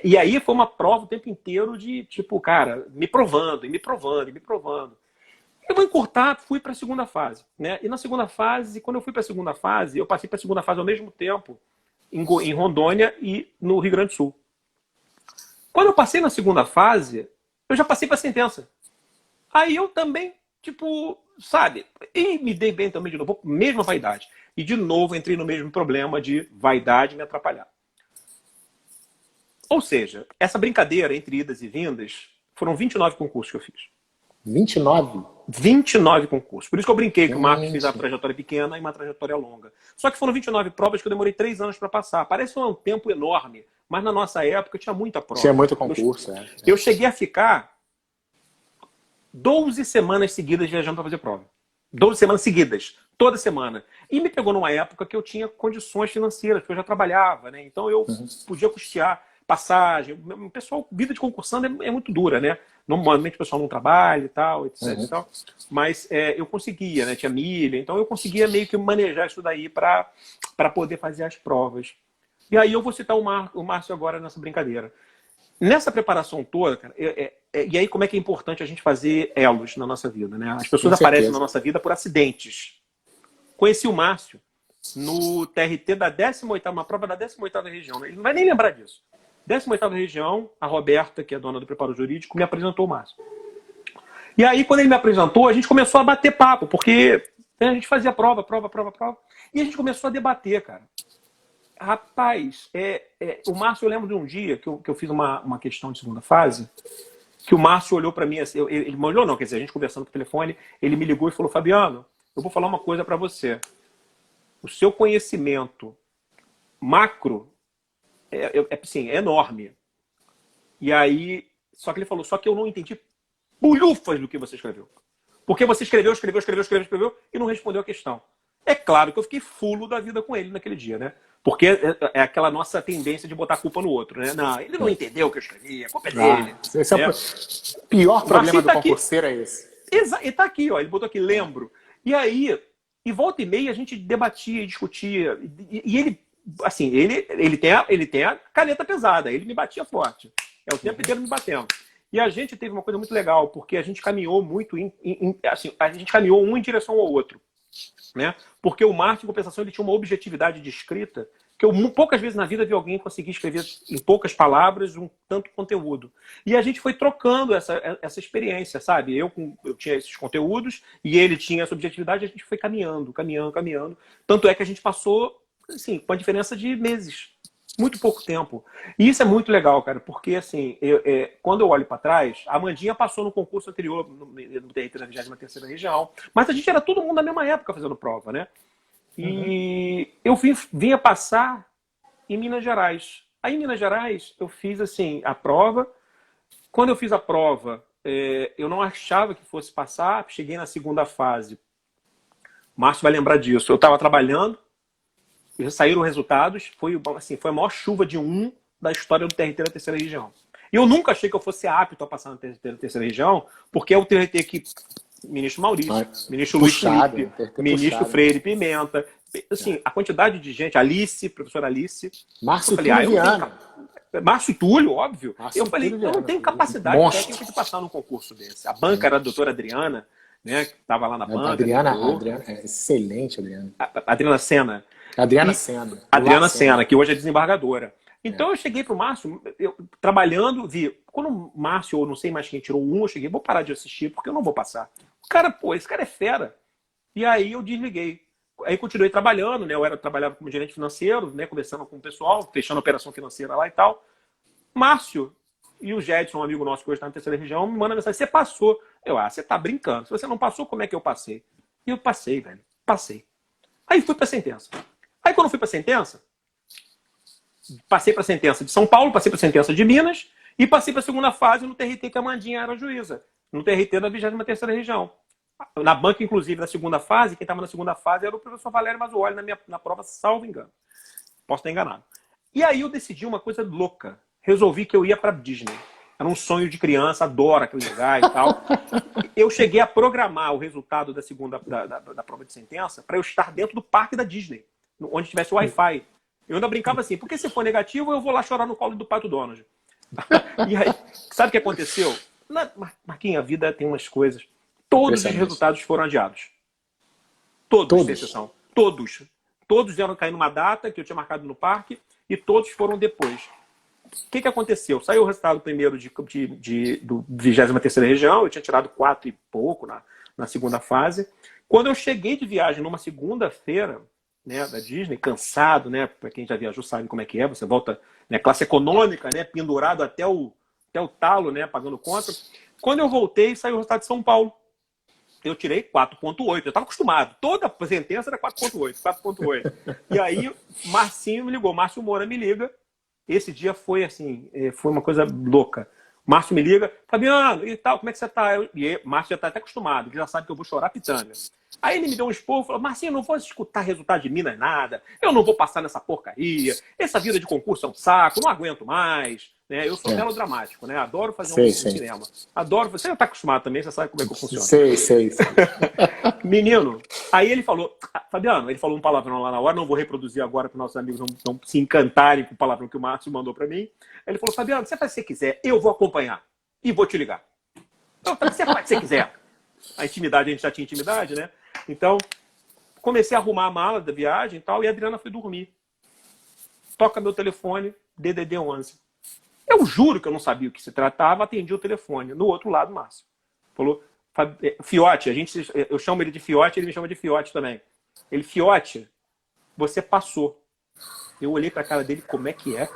e aí foi uma prova o tempo inteiro de, tipo, cara, me provando, e me provando, e me provando. Eu vou encurtar, fui para a segunda fase, né? E na segunda fase, quando eu fui para a segunda fase, eu passei para a segunda fase ao mesmo tempo em Rondônia e no Rio Grande do Sul. Quando eu passei na segunda fase, eu já passei para a sentença. Aí eu também, tipo, sabe? E me dei bem também de novo, mesma vaidade. E de novo entrei no mesmo problema de vaidade me atrapalhar. Ou seja, essa brincadeira entre idas e vindas, foram 29 concursos que eu fiz. 29? 29 concursos. Por isso que eu brinquei que o Marcos fez uma trajetória pequena e uma trajetória longa. Só que foram 29 provas que eu demorei 3 anos para passar. Parece um tempo enorme, mas na nossa época tinha muita prova. Tinha muito concurso, Eu cheguei a ficar 12 semanas seguidas viajando para fazer prova. 12 semanas seguidas, toda semana. E me pegou numa época que eu tinha condições financeiras, porque eu já trabalhava, né? Então eu podia custear passagem. O pessoal, vida de concursando é muito dura, né? Normalmente o pessoal não trabalha e tal, etc. E tal. Mas eu conseguia, né? Tinha milha, então eu conseguia meio que manejar isso daí para poder fazer as provas. E aí eu vou citar o Márcio agora nessa brincadeira. Nessa preparação toda, cara, e aí como é que é importante a gente fazer elos na nossa vida, né? As pessoas aparecem na nossa vida por acidentes. Conheci o Márcio no TRT da 18ª, uma prova da 18ª região, né? Ele não vai nem lembrar disso. 18ª região, a Roberta, que é dona do preparo jurídico, me apresentou o Márcio. E aí, quando ele me apresentou, a gente começou a bater papo, porque a gente fazia prova, e a gente começou a debater, cara. Rapaz, o Márcio, eu lembro de um dia que eu fiz uma questão de segunda fase, que o Márcio olhou para mim, assim, ele me olhou não, quer dizer, a gente conversando por telefone, ele me ligou e falou, Fabiano, eu vou falar uma coisa para você. O seu conhecimento macro assim, é enorme. E aí, só que ele falou, só que eu não entendi bulhufas do que você escreveu. Porque você escreveu e não respondeu a questão. É claro que eu fiquei fulo da vida com ele naquele dia, né? Porque é aquela nossa tendência de botar a culpa no outro, né? Não, ele não entendeu o que eu escrevi, a culpa é dele. Esse é o pior problema do concurseiro, é esse. E tá aqui, ó, ele botou aqui, lembro. E aí, e volta e meia, a gente debatia e discutia. E ele, assim, ele tem a caneta pesada, ele me batia forte. É o tempo inteiro me batendo. E a gente teve uma coisa muito legal, porque a gente caminhou muito, assim, a gente caminhou um em direção ao outro. Né? Porque o Márcio, em compensação, ele tinha uma objetividade de escrita que eu poucas vezes na vida vi alguém conseguir escrever em poucas palavras um tanto conteúdo. E a gente foi trocando essa experiência, sabe? Eu tinha esses conteúdos e ele tinha essa objetividade e a gente foi caminhando. Tanto é que a gente passou, assim, com a diferença de meses. Muito pouco tempo. E isso é muito legal, cara, porque, assim, quando eu olho para trás, a Amandinha passou no concurso anterior, no TRT da 23ª região, mas a gente era todo mundo na mesma época fazendo prova, né? E eu vinha passar em Minas Gerais. Aí, em Minas Gerais, eu fiz, assim, a prova. Quando eu fiz a prova, eu não achava que fosse passar, cheguei na segunda fase. O Márcio vai lembrar disso. Eu estava trabalhando, já saíram resultados, foi a maior chuva de da história do TRT da 3ª região. E eu nunca achei que eu fosse apto a passar na 3ª região, porque é o TRT que ministro Maurício, ministro Luiz Felipe, ministro Freire Pimenta, assim, a quantidade de gente, professora Alice. Márcio Viana. Márcio Túlio, óbvio. Márcio Eu falei, Túlio eu não Viana, tenho capacidade monstro. técnica de passar num concurso desse. A banca era a doutora Adriana, né, que estava lá na A banca, Adriana, decorou. é excelente, Adriana. A Adriana Senna. Adriana E Senna. Adriana Goulart Senna, que hoje é desembargadora. É. Então eu cheguei pro Márcio, trabalhando, vi. Quando o Márcio, ou não sei mais quem tirou um, eu cheguei, vou parar de assistir, porque eu não vou passar. O cara, pô, esse cara é fera. E aí eu desliguei. Aí continuei trabalhando, né? Trabalhava como gerente financeiro, né? Conversando com o pessoal, fechando a operação financeira lá e tal. Márcio e o Jedson, um amigo nosso que hoje está na terceira região, me manda mensagem: você passou. Você tá brincando. Se você não passou, como é que eu passei? E eu passei, velho. Passei. Aí fui pra sentença. Aí quando fui pra sentença, passei pra sentença de São Paulo, passei pra sentença de Minas e passei pra segunda fase no TRT que a Mandinha era juíza. No TRT da 23ª região. Na banca, inclusive, na segunda fase, quem estava na segunda fase era o professor Valério Mazuoli na prova, salvo engano. Posso estar enganado. E aí eu decidi uma coisa louca. Resolvi que eu ia para Disney. Era um sonho de criança, adoro aquele lugar e tal. Eu cheguei a programar o resultado da segunda da prova de sentença para eu estar dentro do parque da Disney, onde tivesse Wi-Fi. Eu ainda brincava assim, porque se for negativo, eu vou lá chorar no colo do Pato Donald. E aí, sabe o que aconteceu? Marquinhos, a vida tem umas coisas. Todos os resultados foram adiados. Todos, sem exceção. Todos. Todos vieram cair numa data que eu tinha marcado no parque e todos foram depois. O que aconteceu? Saiu o resultado primeiro do 23ª região, eu tinha tirado 4 e pouco na segunda fase. Quando eu cheguei de viagem numa segunda-feira, né, da Disney, cansado, né? Para quem já viajou sabe como é que é, você volta, né, classe econômica, né, pendurado até o talo, né, pagando conta. Quando eu voltei, saiu o resultado de São Paulo. Eu tirei 4,8. Eu estava acostumado. Toda a sentença era 4,8, 4,8. E aí, Marcinho me ligou. Márcio Moura me liga. Esse dia foi assim, foi uma coisa louca. Márcio me liga, Fabiano, e tal, como é que você tá? E Márcio já está até acostumado, ele já sabe que eu vou chorar pitanga. Aí ele me deu um esporro, falou: Marcinho, eu não vou escutar resultado de Minas nada, eu não vou passar nessa porcaria, essa vida de concurso é um saco, não aguento mais. Né? Eu sou melodramático, né? Adoro fazer um cinema. Adoro, você já está acostumado também, você sabe como é que eu funciono. Sei. Menino, aí ele falou, Fabiano, ele falou um palavrão lá na hora, não vou reproduzir agora para os nossos amigos não se encantarem com o palavrão que o Márcio mandou para mim. Ele falou: Fabiano, você faz o que você quiser, eu vou acompanhar e vou te ligar. Então, você faz o que você quiser. A intimidade, a gente já tinha intimidade, né? Então, comecei a arrumar a mala da viagem e tal, e a Adriana foi dormir. Toca meu telefone, DDD 11. Eu juro que eu não sabia o que se tratava, atendi o telefone. No outro lado, Márcio falou: Fiote, eu chamo ele de Fiote, ele me chama de Fiote também. Ele: Fiote, você passou. Eu olhei pra cara dele: como é que é?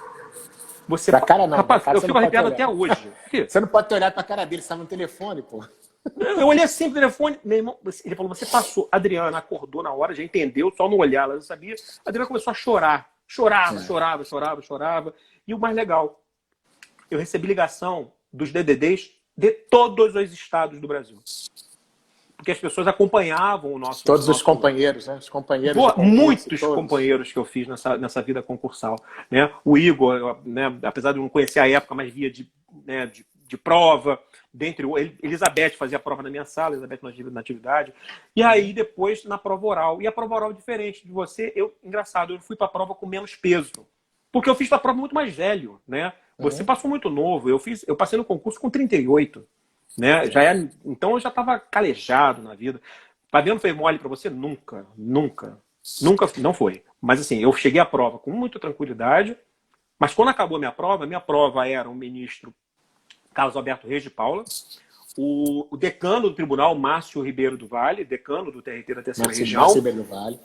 Você pra cara não. Rapaz, cara, eu fico arrepiado até hoje. Você não pode ter olhado pra cara dele, você tá no telefone, pô. Eu olhei assim pro telefone, meu irmão, ele falou: você passou. A Adriana acordou na hora, já entendeu, só no olhar, ela não sabia. A Adriana começou a chorar. Chorava. E o mais legal, eu recebi ligação dos DDDs de todos os estados do Brasil. Porque as pessoas acompanhavam o nosso... Todos os companheiros, né? Os companheiros. Muitos companheiros que eu fiz nessa vida concursal. Né? O Igor, né, apesar de eu não conhecer a época, mas via de prova. Elizabeth fazia a prova na minha sala, Elizabeth na atividade. E aí, depois, na prova oral. E a prova oral, diferente de você, engraçado, eu fui para a prova com menos peso. Porque eu fiz para a prova muito mais velho, né? Você passou muito novo. Eu passei no concurso com 38. Né? Então eu já estava calejado na vida. Fabiano foi mole para você? Nunca, não foi. Mas assim, eu cheguei à prova com muita tranquilidade, mas quando acabou minha prova era o ministro Carlos Alberto Reis de Paula, o decano do tribunal, Márcio Ribeiro do Vale, decano do TRT da terceira região, Márcio Ribeiro do Vale,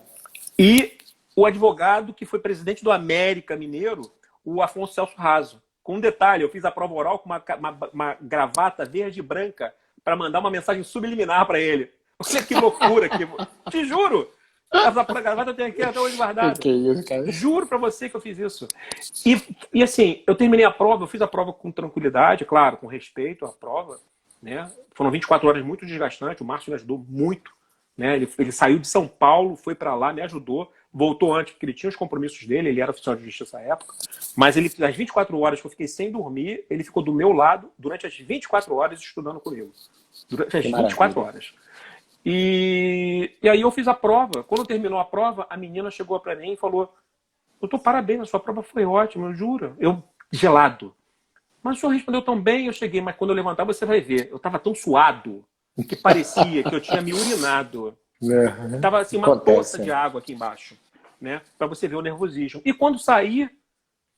e o advogado que foi presidente do América Mineiro, o Afonso Celso Raso. Com um detalhe, eu fiz a prova oral com uma gravata verde e branca para mandar uma mensagem subliminar para ele. Olha que loucura. Te juro. Essa gravata eu tenho aqui até hoje guardada. Que isso, cara? Juro para você que eu fiz isso. E assim, eu terminei a prova, eu fiz a prova com tranquilidade, claro, com respeito à prova. Né? Foram 24 horas muito desgastantes, o Márcio me ajudou muito. Né? Ele saiu de São Paulo, foi para lá, me ajudou. Voltou antes, porque ele tinha os compromissos dele, ele era oficial de justiça à época. Mas as 24 horas que eu fiquei sem dormir, ele ficou do meu lado durante as 24 horas estudando comigo. Durante as 24 horas. E aí eu fiz a prova. Quando terminou a prova, a menina chegou para mim e falou: doutor, parabéns, a sua prova foi ótima, eu juro. gelado. Mas o senhor respondeu tão bem, eu cheguei, mas quando eu levantar você vai ver. Eu estava tão suado que parecia que eu tinha me urinado. Tava assim uma poça de água aqui embaixo, né? Para você ver o nervosismo. E quando saí,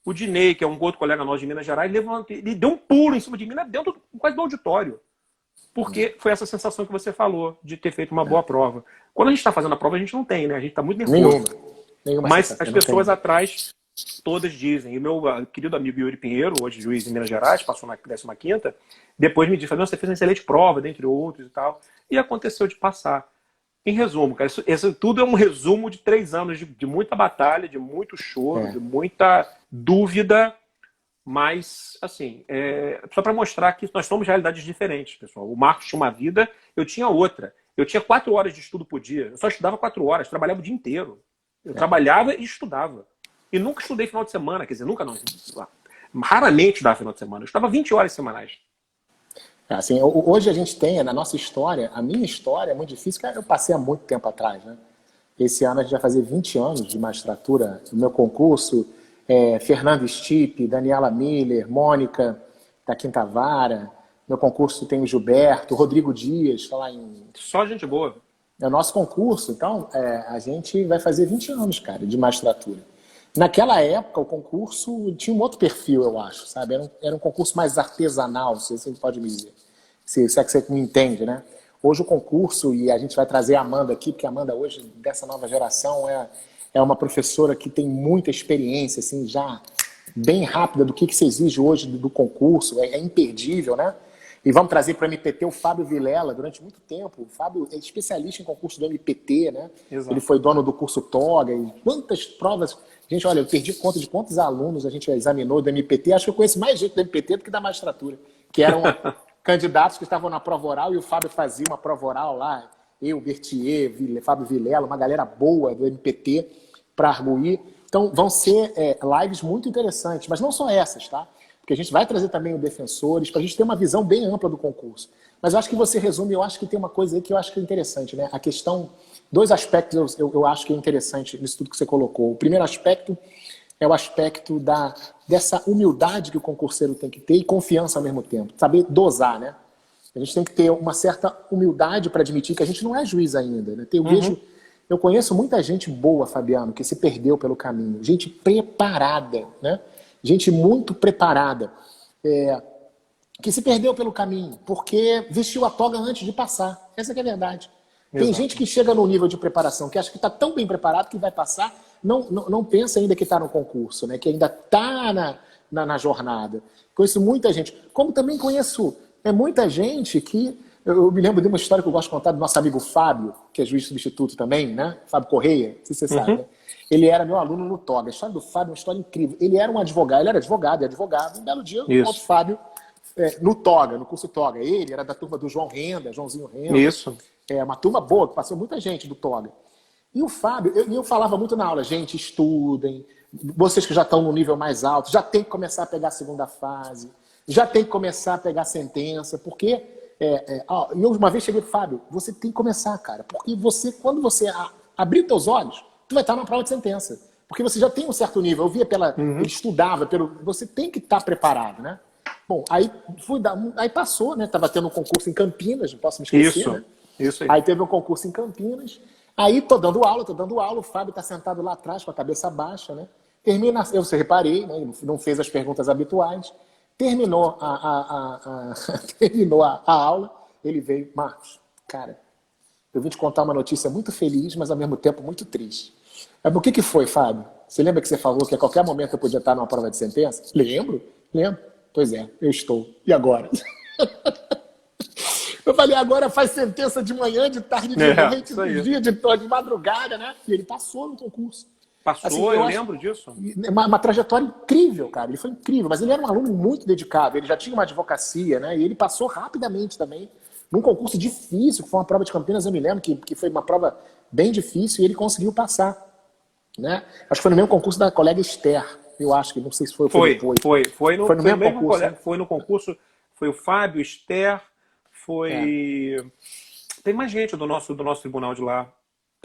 o Dinei, que é um outro colega nosso de Minas Gerais, levantou, ele deu um pulo em cima de mim, dentro quase do auditório. Porque foi essa sensação que você falou, de ter feito uma boa prova. Quando a gente está fazendo a prova, a gente não tem, né? A gente está muito nervoso. Nenhuma Mas sensação, as pessoas atrás, todas dizem. E o meu querido amigo Yuri Pinheiro, hoje juiz em Minas Gerais, passou na 15ª, depois me disse, Fabiano, você fez uma excelente prova, dentre outros e tal. E aconteceu de passar. Em resumo, cara, isso tudo é um resumo de 3 anos de muita batalha, de muito choro, de muita dúvida. Mas, assim, só para mostrar que nós somos realidades diferentes, pessoal. O Marcos tinha uma vida, eu tinha outra. Eu tinha 4 horas de estudo por dia. Eu só estudava 4 horas, trabalhava o dia inteiro. Eu trabalhava e estudava. E nunca estudei final de semana, quer dizer, nunca não. Raramente estudava final de semana. Eu estudava 20 horas semanais. Assim, hoje a gente tem, na nossa história, a minha história é muito difícil, porque eu passei há muito tempo atrás, né? Esse ano a gente vai fazer 20 anos de magistratura. O meu concurso, Fernando Stipe, Daniela Miller, Mônica da Quinta Vara. Meu concurso tem o Gilberto, Rodrigo Dias, está lá em... Só gente boa. É o nosso concurso. Então, a gente vai fazer 20 anos, cara, de magistratura. Naquela época, o concurso tinha um outro perfil, eu acho, sabe? Era um concurso mais artesanal, se você pode me dizer. Se é que você me entende, né? Hoje o concurso, e a gente vai trazer a Amanda aqui, porque a Amanda hoje, dessa nova geração, é uma professora que tem muita experiência, assim, já bem rápida do que se exige hoje do concurso, é imperdível, né? E vamos trazer para o MPT o Fábio Vilela, durante muito tempo. O Fábio é especialista em concurso do MPT, né? Exato. Ele foi dono do curso Toga, e quantas provas... Gente, olha, eu perdi conta de quantos alunos a gente examinou do MPT. Acho que eu conheço mais gente do MPT do que da magistratura, que eram candidatos que estavam na prova oral e o Fábio fazia uma prova oral lá. Eu, Berthier, Fábio Vilela, uma galera boa do MPT para arguir. Então, vão ser lives muito interessantes, mas não só essas, tá? Porque a gente vai trazer também o Defensores, para a gente ter uma visão bem ampla do concurso. Mas eu acho que você resume, eu acho que tem uma coisa aí que eu acho que é interessante, né? A questão, 2 aspectos eu acho que é interessante nisso tudo que você colocou. O primeiro aspecto é o aspecto dessa humildade que o concurseiro tem que ter e confiança ao mesmo tempo. Saber dosar, né? A gente tem que ter uma certa humildade para admitir que a gente não é juiz ainda, né? Eu conheço muita gente boa, Fabiano, que se perdeu pelo caminho. Gente preparada, né? Gente muito preparada, que se perdeu pelo caminho, porque vestiu a toga antes de passar. Essa que é a verdade. Tem gente que chega no nível de preparação, que acha que está tão bem preparado que vai passar, não pensa ainda que está no concurso, né? Que ainda está na jornada. Conheço muita gente. Como também conheço muita gente que... Eu me lembro de uma história que eu gosto de contar do nosso amigo Fábio, que é juiz substituto também, né? Fábio Correia, não sei se você sabe, né? Ele era meu aluno no TOGA. A história do Fábio é uma história incrível. Ele era um advogado, ele era advogado e advogado. Um belo dia, um outro Fábio, no TOGA, no curso TOGA. Ele era da turma do Joãozinho Renda. Isso. Uma turma boa, que passou muita gente do TOGA. E o Fábio, eu falava muito na aula, gente, estudem. Vocês que já estão no nível mais alto, já tem que começar a pegar a segunda fase, já tem que começar a pegar a sentença, porque... eu uma vez cheguei, Fábio, você tem que começar, cara, porque quando você abrir teus olhos, tu vai estar na prova de sentença, porque você já tem um certo nível. Eu via ele estudava, você tem que estar preparado, né? Bom, aí aí passou, né? Tava tendo um concurso em Campinas, não posso me esquecer, né? Isso aí. Aí teve um concurso em Campinas, aí tô dando aula, o Fábio tá sentado lá atrás com a cabeça baixa, né? Eu reparei, né? Ele não fez as perguntas habituais. Terminou terminou a aula, ele veio, Marcos, cara, eu vim te contar uma notícia muito feliz, mas ao mesmo tempo muito triste. Mas o que foi, Fábio? Você lembra que você falou que a qualquer momento eu podia estar numa prova de sentença? Lembro. Pois é, eu estou. E agora? Eu falei, agora faz sentença de manhã, de tarde, de noite, de dia, de madrugada, né? E ele passou no concurso. Passou, assim, eu lembro disso. Uma trajetória incrível, cara. Ele foi incrível, mas ele era um aluno muito dedicado. Ele já tinha uma advocacia, né? E ele passou rapidamente também num concurso difícil, que foi uma prova de Campinas, eu me lembro, que foi uma prova bem difícil, e ele conseguiu passar, né? Acho que foi no mesmo concurso da colega Esther. Eu acho que, não sei se foi depois. Foi no mesmo concurso. Né? Foi no concurso, foi o Fábio, Esther, tem mais gente do nosso tribunal de lá.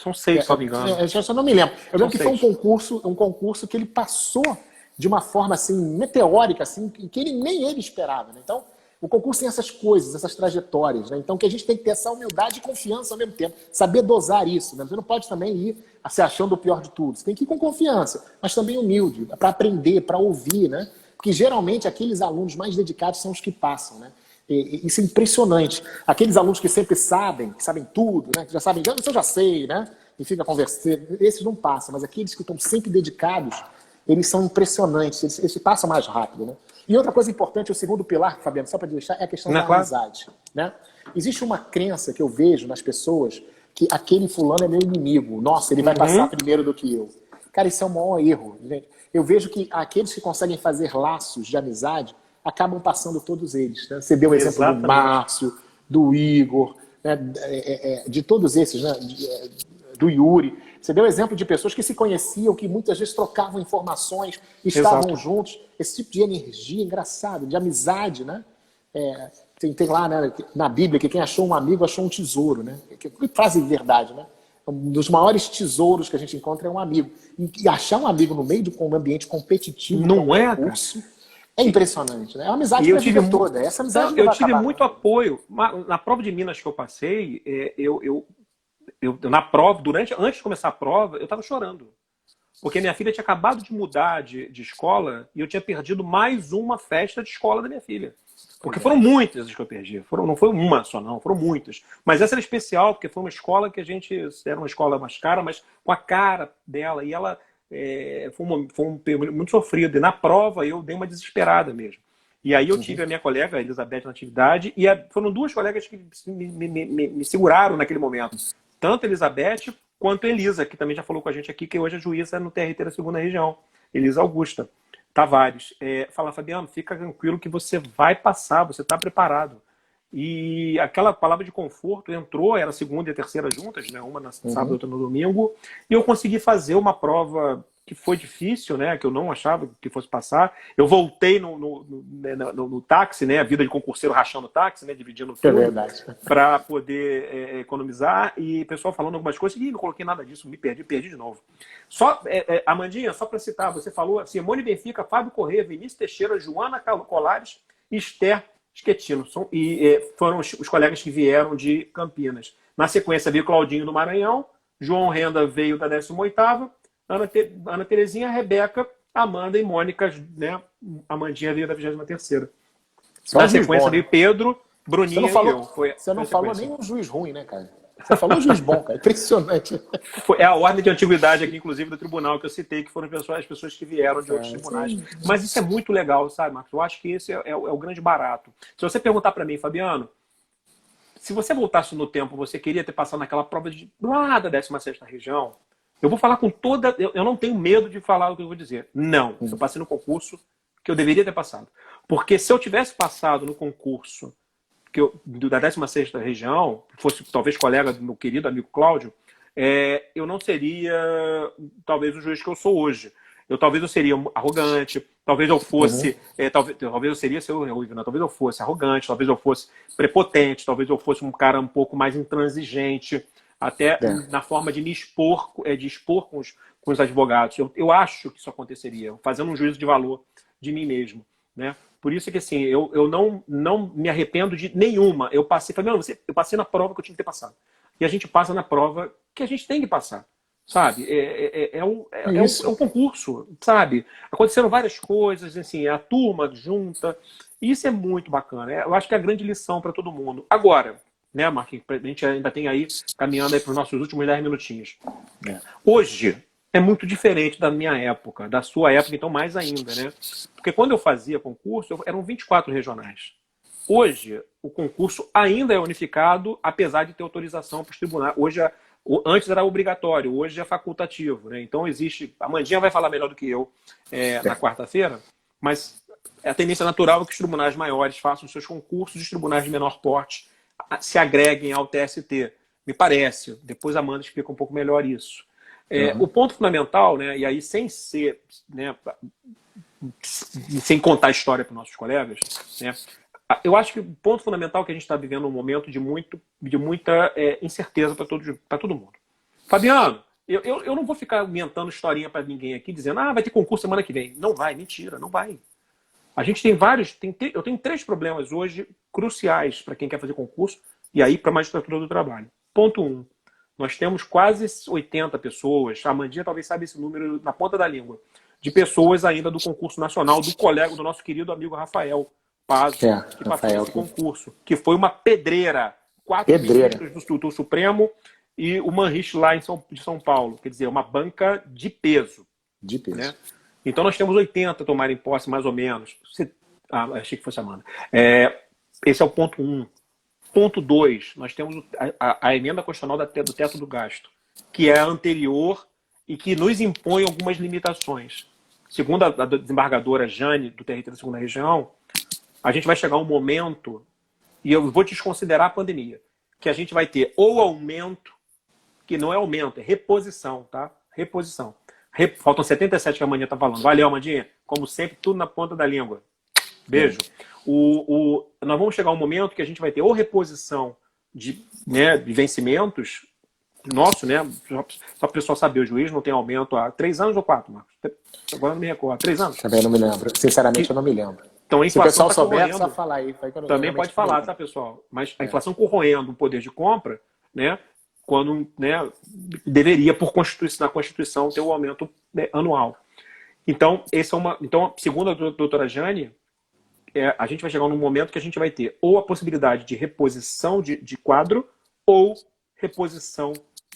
São 6, se não me engano. Eu só não me lembro. Eu lembro que foi um concurso que ele passou de uma forma assim meteórica, assim, que nem ele esperava, né? Então, o concurso tem essas coisas, essas trajetórias, né? Então, que a gente tem que ter essa humildade e confiança ao mesmo tempo, saber dosar isso, né? Você não pode também ir se achando o pior de tudo. Você tem que ir com confiança, mas também humilde, para aprender, para ouvir, né? Porque geralmente aqueles alunos mais dedicados são os que passam, né? Isso é impressionante. Aqueles alunos que sempre sabem, que sabem tudo, né? Que já sabem, isso eu já sei, né? E fica conversando, esses não passam, mas aqueles que estão sempre dedicados, eles são impressionantes, eles passam mais rápido, né? E outra coisa importante, o segundo pilar, Fabiano, só para deixar, é a questão da amizade, né? Existe uma crença que eu vejo nas pessoas que aquele fulano é meu inimigo. Nossa, ele vai passar primeiro do que eu. Cara, isso é o maior erro, gente. Eu vejo que aqueles que conseguem fazer laços de amizade acabam passando todos eles, né? Você deu o exemplo do Márcio, do Igor, né? De todos esses, né? Do Yuri. Você deu exemplo de pessoas que se conheciam, que muitas vezes trocavam informações, estavam juntos. Esse tipo de energia engraçado, de amizade, né? Tem lá, né, na Bíblia que quem achou um amigo achou um tesouro, né? Que frase de verdade, né? Um dos maiores tesouros que a gente encontra é um amigo. E achar um amigo no meio de um ambiente competitivo, não é, concurso, é impressionante, né? É uma amizade pra vida toda. Essa amizade eu tive muito apoio. Na prova de Minas que eu passei, eu na prova, antes de começar a prova, eu estava chorando. Porque minha filha tinha acabado de mudar de escola e eu tinha perdido mais uma festa de escola da minha filha. Porque foram muitas as que eu perdi. Não foi uma só, não. Foram muitas. Mas essa era especial, porque foi uma escola que a gente... Era uma escola mais cara, mas com a cara dela. E ela foi um período muito sofrido. E na prova eu dei uma desesperada mesmo. E aí eu tive a minha colega, a Elizabeth, na atividade. E foram duas colegas que me seguraram naquele momento. Tanto a Elizabeth quanto a Elisa, que também já falou com a gente aqui, que hoje é juíza no TRT da 2ª Região. Elisa Augusta Tavares. Fala, Fabiano, fica tranquilo que você vai passar, você está preparado. E aquela palavra de conforto entrou, era a 2ª e a 3ª juntas, né? Uma no sábado e outra no domingo, e eu consegui fazer uma prova que foi difícil, né? Que eu não achava que fosse passar. Eu voltei no táxi, né? A vida de concurseiro rachando o táxi, né? Dividindo tudo, para poder economizar. E o pessoal falando algumas coisas, e não coloquei nada disso, me perdi de novo. Só, Amandinha, só para citar, você falou Simone Benfica, Fábio Corrêa, Vinícius Teixeira, Joana Colares e Esther Schettino. Foram os colegas que vieram de Campinas. Na sequência veio Claudinho do Maranhão, João Renda veio da 18ª, Ana Terezinha, Rebeca, Amanda e Mônica, né? Amandinha veio da 23ª. Na sequência veio Pedro, Bruninha e eu. Você não falou nem um juiz ruim, né, cara? Você falou um juiz bom, cara. Impressionante. É a ordem de antiguidade aqui, inclusive, do tribunal que eu citei, que foram as pessoas que vieram de outros tribunais. Sim. Mas isso é muito legal, sabe, Marcos? Eu acho que esse é o grande barato. Se você perguntar para mim, Fabiano, se você voltasse no tempo, você queria ter passado naquela prova lá da 16ª região? Eu vou falar com toda... Eu não tenho medo de falar o que eu vou dizer. Não. Eu passei no concurso que eu deveria ter passado. Porque se eu tivesse passado no concurso da 16ª região, fosse talvez colega do meu querido amigo Cláudio, eu não seria talvez o juiz que eu sou hoje. Talvez eu seria arrogante, talvez eu fosse... talvez eu seria seu ruído, né? Talvez eu fosse arrogante, talvez eu fosse prepotente, talvez eu fosse um cara um pouco mais intransigente, até na forma de me expor, com os advogados. Eu acho que isso aconteceria, fazendo um juízo de valor de mim mesmo, né? Por isso que assim, eu não me arrependo de nenhuma. Eu passei na prova que eu tinha que ter passado. E a gente passa na prova que a gente tem que passar, sabe? É um concurso, sabe? Aconteceram várias coisas, assim, a turma junta. E isso é muito bacana. Eu acho que é a grande lição para todo mundo. Agora, né, Marquinhos? A gente ainda tem aí, caminhando aí para os nossos últimos 10 minutinhos. Hoje é muito diferente da minha época, da sua época, então mais ainda, né? Porque quando eu fazia concurso, eram 24 regionais. Hoje, o concurso ainda é unificado, apesar de ter autorização para os tribunais. Antes era obrigatório, hoje é facultativo, né? Então existe... A Mandinha vai falar melhor do que eu na quarta-feira, mas a tendência natural é que os tribunais maiores façam seus concursos, os tribunais de menor porte se agreguem ao TST. Me parece. Depois a Amanda explica um pouco melhor isso. O ponto fundamental, né, e aí sem ser, né, sem contar a história para os nossos colegas, né, eu acho que o ponto fundamental é que a gente está vivendo um momento de muita incerteza para todo mundo. Fabiano, Eu não vou ficar inventando historinha para ninguém aqui, dizendo, vai ter concurso semana que vem. Não vai, mentira, não vai. A gente tem vários, eu tenho 3 problemas hoje cruciais para quem quer fazer concurso e aí para a magistratura do trabalho. Ponto 1. Nós temos quase 80 pessoas, a Amandinha talvez saiba esse número na ponta da língua, de pessoas ainda do concurso nacional, do nosso querido amigo Rafael Paz, que passou esse concurso, que foi uma pedreira. 4 ministros do Supremo e o Manrich lá de São Paulo. Quer dizer, uma banca de peso. De peso. Né? Então nós temos 80 tomarem posse, mais ou menos. Achei que fosse a Amanda. Esse é o ponto 1. Ponto 2, nós temos a emenda constitucional do teto do gasto, que é anterior e que nos impõe algumas limitações. Segundo a desembargadora Jane, do TRT da 2ª Região, a gente vai chegar a um momento, e eu vou desconsiderar a pandemia, que a gente vai ter ou aumento, que não é aumento, é reposição, tá? Reposição. Faltam 77 que a Amandinha está falando. Valeu, Amandinha. Como sempre, tudo na ponta da língua. Beijo. Nós vamos chegar a um momento que a gente vai ter ou reposição de vencimentos, nosso, né? Só para o pessoal saber, o juiz não tem aumento há 3 anos ou 4, Marcos? Agora não me recordo. 3 anos? Também não me lembro. Sinceramente, eu não me lembro. Então, a inflação se o pessoal souber, só falar aí. Também pode falar, tá, pessoal? Mas a inflação corroendo o poder de compra, né? Quando, né, deveria, na Constituição, ter o aumento, né, anual. Então, segundo a doutora Jane, a gente vai chegar num momento que a gente vai ter ou a possibilidade de reposição de quadro ou reposição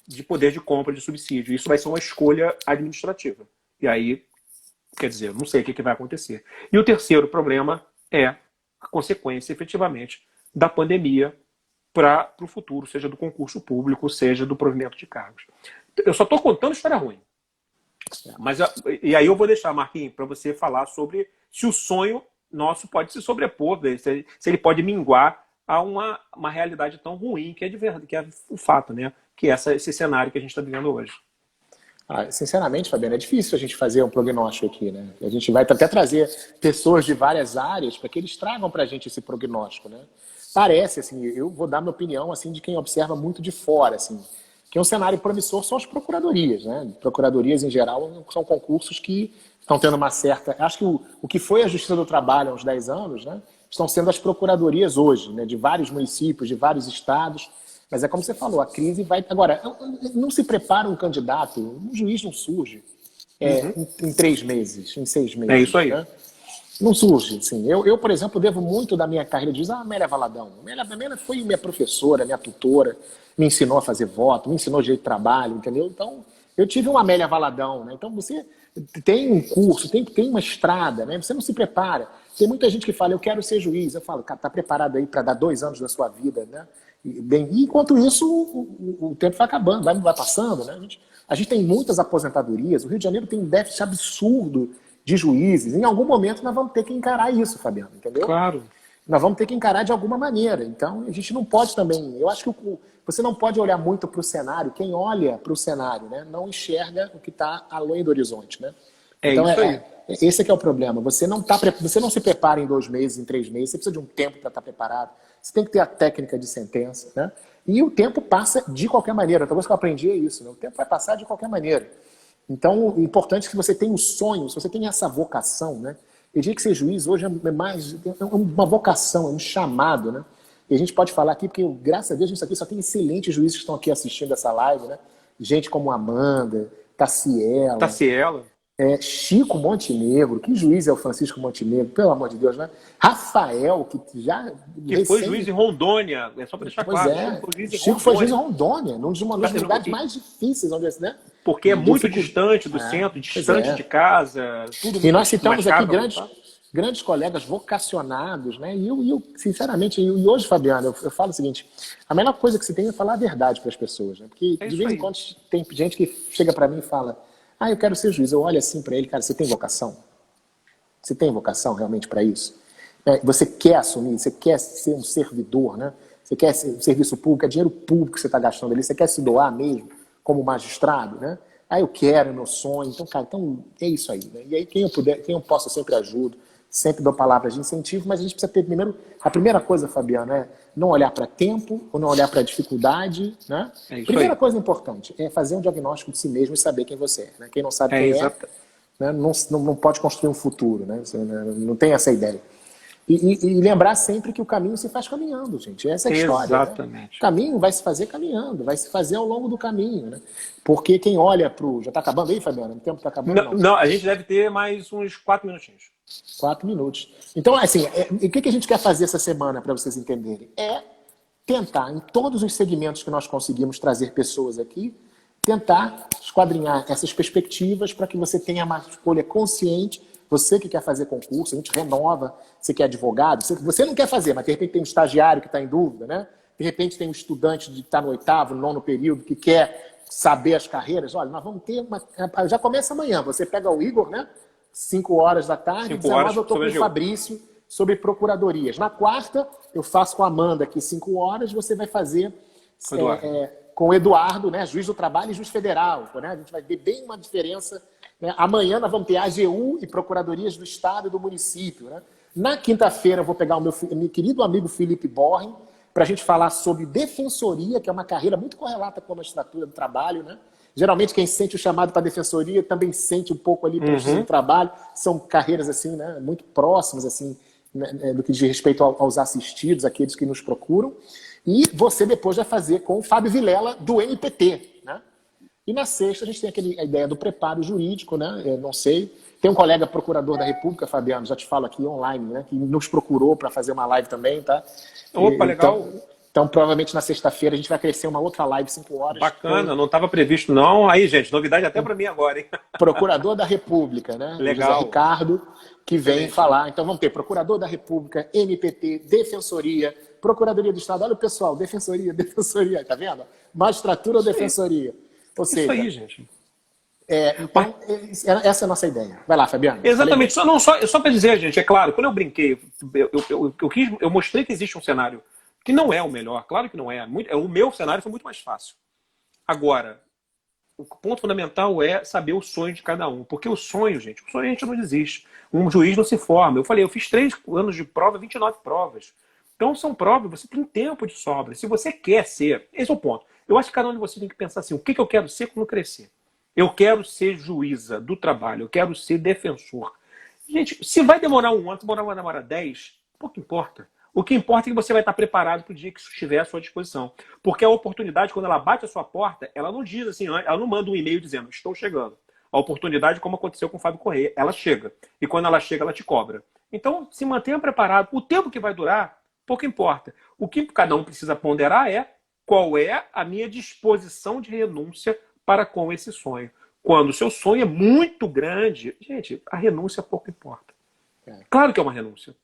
de poder de compra de subsídio. Isso vai ser uma escolha administrativa. E aí, quer dizer, não sei o que vai acontecer. E o terceiro problema é a consequência, efetivamente, da pandemia para o futuro, seja do concurso público, seja do provimento de cargos. Eu só estou contando história ruim. E aí eu vou deixar, Marquinhos, para você falar sobre se o sonho nosso pode se sobrepor, se ele pode minguar a uma realidade tão ruim que é de verdade, que é o fato, né? Que é esse cenário que a gente está vivendo hoje. Sinceramente, Fabiano, é difícil a gente fazer um prognóstico aqui, né? A gente vai até trazer pessoas de várias áreas para que eles tragam para a gente esse prognóstico, né? Parece, assim, eu vou dar minha opinião, assim, de quem observa muito de fora, assim, que um cenário promissor são as procuradorias, né? Procuradorias, em geral, são concursos que estão tendo uma certa... Acho que o que foi a Justiça do Trabalho há uns 10 anos, né? Estão sendo as procuradorias hoje, né? De vários municípios, de vários estados. Mas é como você falou, a crise vai... Agora, não se prepara um candidato, um juiz não surge em 3 meses, em 6 meses. É isso aí. Né? Não surge, assim. Eu, por exemplo, devo muito da minha carreira de juiz a Amélia Valadão. A Amélia foi minha professora, minha tutora, me ensinou a fazer voto, me ensinou direito de trabalho, entendeu? Então, eu tive uma Amélia Valadão, né? Então, você tem um curso, tem uma estrada, né? Você não se prepara. Tem muita gente que fala, eu quero ser juiz. Eu falo, cara, tá preparado aí para dar 2 anos da sua vida, né? E enquanto isso, o tempo vai acabando, vai passando, né? A gente tem muitas aposentadorias, o Rio de Janeiro tem um déficit absurdo de juízes. Em algum momento nós vamos ter que encarar isso, Fabiano, entendeu? Claro. Nós vamos ter que encarar de alguma maneira. Então, a gente não pode também... Eu acho que você não pode olhar muito para o cenário. Quem olha para o cenário, né, não enxerga o que está além do horizonte, né? Então, isso aí. Esse é que é o problema. Você não se prepara em 2 meses, em 3 meses. Você precisa de um tempo para estar preparado. Você tem que ter a técnica de sentença, né? E o tempo passa de qualquer maneira. Outra coisa que eu aprendi é isso, né? O tempo vai passar de qualquer maneira. Então, o importante é que você tenha o sonho, se você tem essa vocação, né? Eu diria que ser juiz hoje é uma vocação, é um chamado, né? E a gente pode falar aqui, porque graças a Deus a gente aqui só tem excelentes juízes que estão aqui assistindo essa live, né? Gente como Amanda, Taciela. Chico Montenegro, que juiz é o Francisco Montenegro, pelo amor de Deus, né? Rafael, que foi juiz em Rondônia, só para deixar claro. Chico foi juiz em Rondônia, num dos lugares mais difíceis, onde, né? Porque é muito distante do centro, distante de casa, tudo. E nós citamos aqui grandes colegas vocacionados, né? E eu sinceramente, e hoje, Fabiano, eu falo o seguinte, a melhor coisa que se tem é falar a verdade para as pessoas, né? Porque de vez em quando tem gente que chega para mim e fala, eu quero ser juiz. Eu olho assim para ele, cara, você tem vocação? Você tem vocação realmente para isso? Você quer assumir, você quer ser um servidor, né? Você quer ser um serviço público, é dinheiro público que você está gastando ali, você quer se doar mesmo como magistrado, né? Eu quero, é meu sonho. Então, cara, é isso aí, né? E aí quem eu posso eu sempre ajudo. sempre dou palavras de incentivo, mas a gente precisa ter primeiro, a primeira coisa, Fabiano, é não olhar para tempo ou não olhar para dificuldade, né? É isso Primeira aí. coisa importante é fazer um diagnóstico de si mesmo e saber quem você é, né? Quem não sabe É quem exato. né, não pode construir um futuro, né? Você não tem essa ideia. E lembrar sempre que o caminho se faz caminhando, gente. Essa é a história. Né? Exatamente. O caminho vai se fazer caminhando, vai se fazer ao longo do caminho. Né? Porque quem olha para o... Já está acabando aí, Fabiano? O tempo está acabando? Não, não, a gente deve ter mais uns 4 minutinhos. 4 minutos. Então, assim, o que a gente quer fazer essa semana, para vocês entenderem? É tentar, em todos os segmentos que nós conseguimos trazer pessoas aqui, tentar esquadrinhar essas perspectivas para que você tenha uma escolha consciente. Você que quer fazer concurso, a gente renova, você que é advogado, você não quer fazer, mas de repente tem um estagiário que está em dúvida, né? De repente tem um estudante que está no 8º, 9º período que quer saber as carreiras. Olha, nós vamos ter uma... Já começa amanhã, você pega o Igor, né? 5 horas da tarde, 19 eu estou com o Fabrício sobre procuradorias. Na quarta, eu faço com a Amanda aqui 5 horas, você vai fazer com o Eduardo, né? Juiz do trabalho e juiz federal. Né? A gente vai ver bem uma diferença. Né? Amanhã nós vamos ter AGU e procuradorias do Estado e do município. Né? Na quinta-feira eu vou pegar o meu querido amigo Felipe Borren para a gente falar sobre defensoria, que é uma carreira muito correlata com a magistratura do trabalho. Né? Geralmente quem sente o chamado para a defensoria também sente um pouco ali para o trabalho. São carreiras assim, né? Muito próximas assim, né? Do que diz respeito aos assistidos, aqueles que nos procuram. E você depois vai fazer com o Fábio Vilela, do MPT. Né? E na sexta a gente tem a ideia do preparo jurídico, né? Eu não sei. Tem um colega procurador da República, Fabiano, já te falo aqui online, né? Que nos procurou para fazer uma live também, tá? Opa, legal. Então, provavelmente na sexta-feira a gente vai crescer uma outra live, 5 horas. Bacana, não estava previsto não. Aí, gente, novidade até para mim agora, hein? Procurador da República, né? Legal. José Ricardo, que vem falar. Então vamos ter Procurador da República, MPT, Defensoria, Procuradoria do Estado. Olha o pessoal, Defensoria, tá vendo? Magistratura ou Defensoria? Ou seja, isso aí, gente. Então, essa é a nossa ideia. Vai lá, Fabiano. Exatamente. Só para dizer, gente, é claro, quando eu brinquei, eu mostrei que existe um cenário que não é o melhor, claro que não é. O meu cenário foi muito mais fácil. Agora, o ponto fundamental é saber o sonho de cada um. Porque o sonho, gente, a gente não desiste. Um juiz não se forma. Eu falei, eu fiz 3 anos de prova, 29 provas. Então são provas, você tem tempo de sobra. Se você quer ser, esse é o ponto. Eu acho que cada um de vocês tem que pensar assim, o que eu quero ser quando crescer? Eu quero ser juíza do trabalho, eu quero ser defensor. Gente, se vai demorar 1 ano, se vai demorar 10, pouco importa. O que importa é que você vai estar preparado para o dia que isso estiver à sua disposição. Porque a oportunidade, quando ela bate a sua porta, ela não diz assim, ela não manda um e-mail dizendo, estou chegando. A oportunidade, como aconteceu com o Fábio Corrêa, ela chega. E quando ela chega, ela te cobra. Então, se mantenha preparado. O tempo que vai durar, pouco importa. O que cada um precisa ponderar é qual é a minha disposição de renúncia para com esse sonho. Quando o seu sonho é muito grande, gente, a renúncia pouco importa. Claro que é uma renúncia.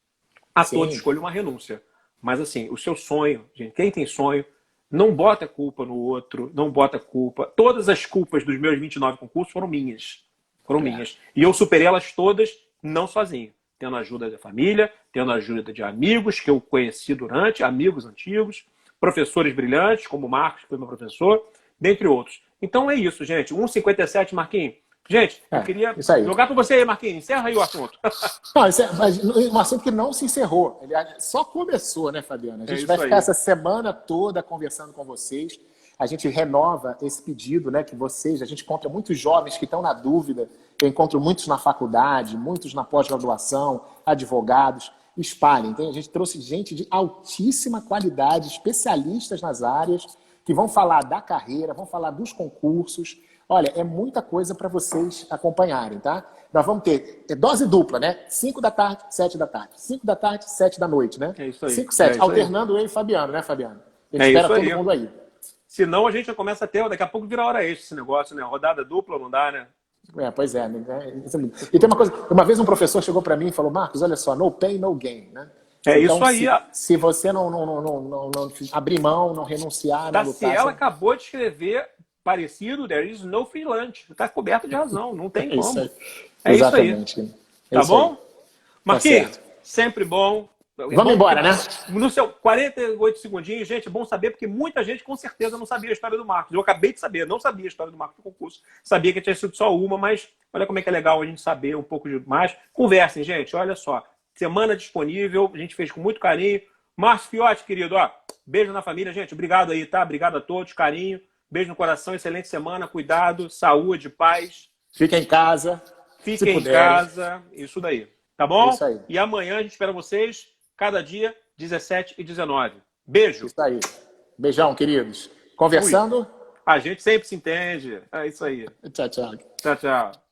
A todos escolhe uma renúncia. Mas assim, o seu sonho, gente, quem tem sonho, não bota culpa no outro, não bota culpa. Todas as culpas dos meus 29 concursos foram minhas. Foram minhas. E eu superei elas todas, não sozinho. Tendo a ajuda da família, tendo a ajuda de amigos que eu conheci durante, amigos antigos, professores brilhantes, como o Marcos, que foi meu professor, dentre outros. Então é isso, gente. 1,57, Marquinhos. Gente, eu queria jogar para você aí, Marquinhos. Encerra aí o assunto. Não, mas um assunto que não se encerrou. Ele só começou, né, Fabiana? A gente vai ficar essa semana toda conversando com vocês. A gente renova esse pedido, né, que vocês... A gente encontra muitos jovens que estão na dúvida. Eu encontro muitos na faculdade, muitos na pós-graduação, advogados. Espalhem. A gente trouxe gente de altíssima qualidade, especialistas nas áreas, que vão falar da carreira, vão falar dos concursos. Olha, é muita coisa para vocês acompanharem, tá? Nós vamos ter dose dupla, né? 5 da tarde, 7 da tarde. 5 da tarde, 7 da noite, né? É isso aí. 5, 7, alternando eu e Fabiano, né, Fabiano? A gente espera todo mundo aí. Senão a gente já começa a ter, daqui a pouco vira hora extra esse negócio, né? Rodada dupla não dá, né? Pois é. E tem uma coisa, uma vez um professor chegou para mim e falou, Marcos, olha só, no pain, no gain, né? Então, isso aí. Se você não abrir mão, não renunciar, não lutar... Se ela acabou de escrever parecido, there is no free lunch. Está coberto de razão, não tem como. É exatamente. Isso aí. Tá bom? Marquinhos, sempre bom. Vamos embora, né? No seu 48 segundinhos, gente, é bom saber, porque muita gente com certeza não sabia a história do Marcos. Eu acabei de saber, não sabia a história do Marcos do concurso. Sabia que tinha sido só uma, mas olha como é que é legal a gente saber um pouco mais. Conversem, gente, olha só. semana disponível, a gente fez com muito carinho. Márcio Fiotti, querido, ó, beijo na família, gente. Obrigado aí, tá? Obrigado a todos, carinho. Beijo no coração, excelente semana, cuidado, saúde, paz. Fica em casa. Fiquem em casa, isso daí. Tá bom? Isso aí. E amanhã a gente espera vocês, cada dia, 17 e 19. Beijo. Isso aí. Beijão, queridos. Conversando? A gente sempre se entende. É isso aí. Tchau, tchau. Tchau, tchau.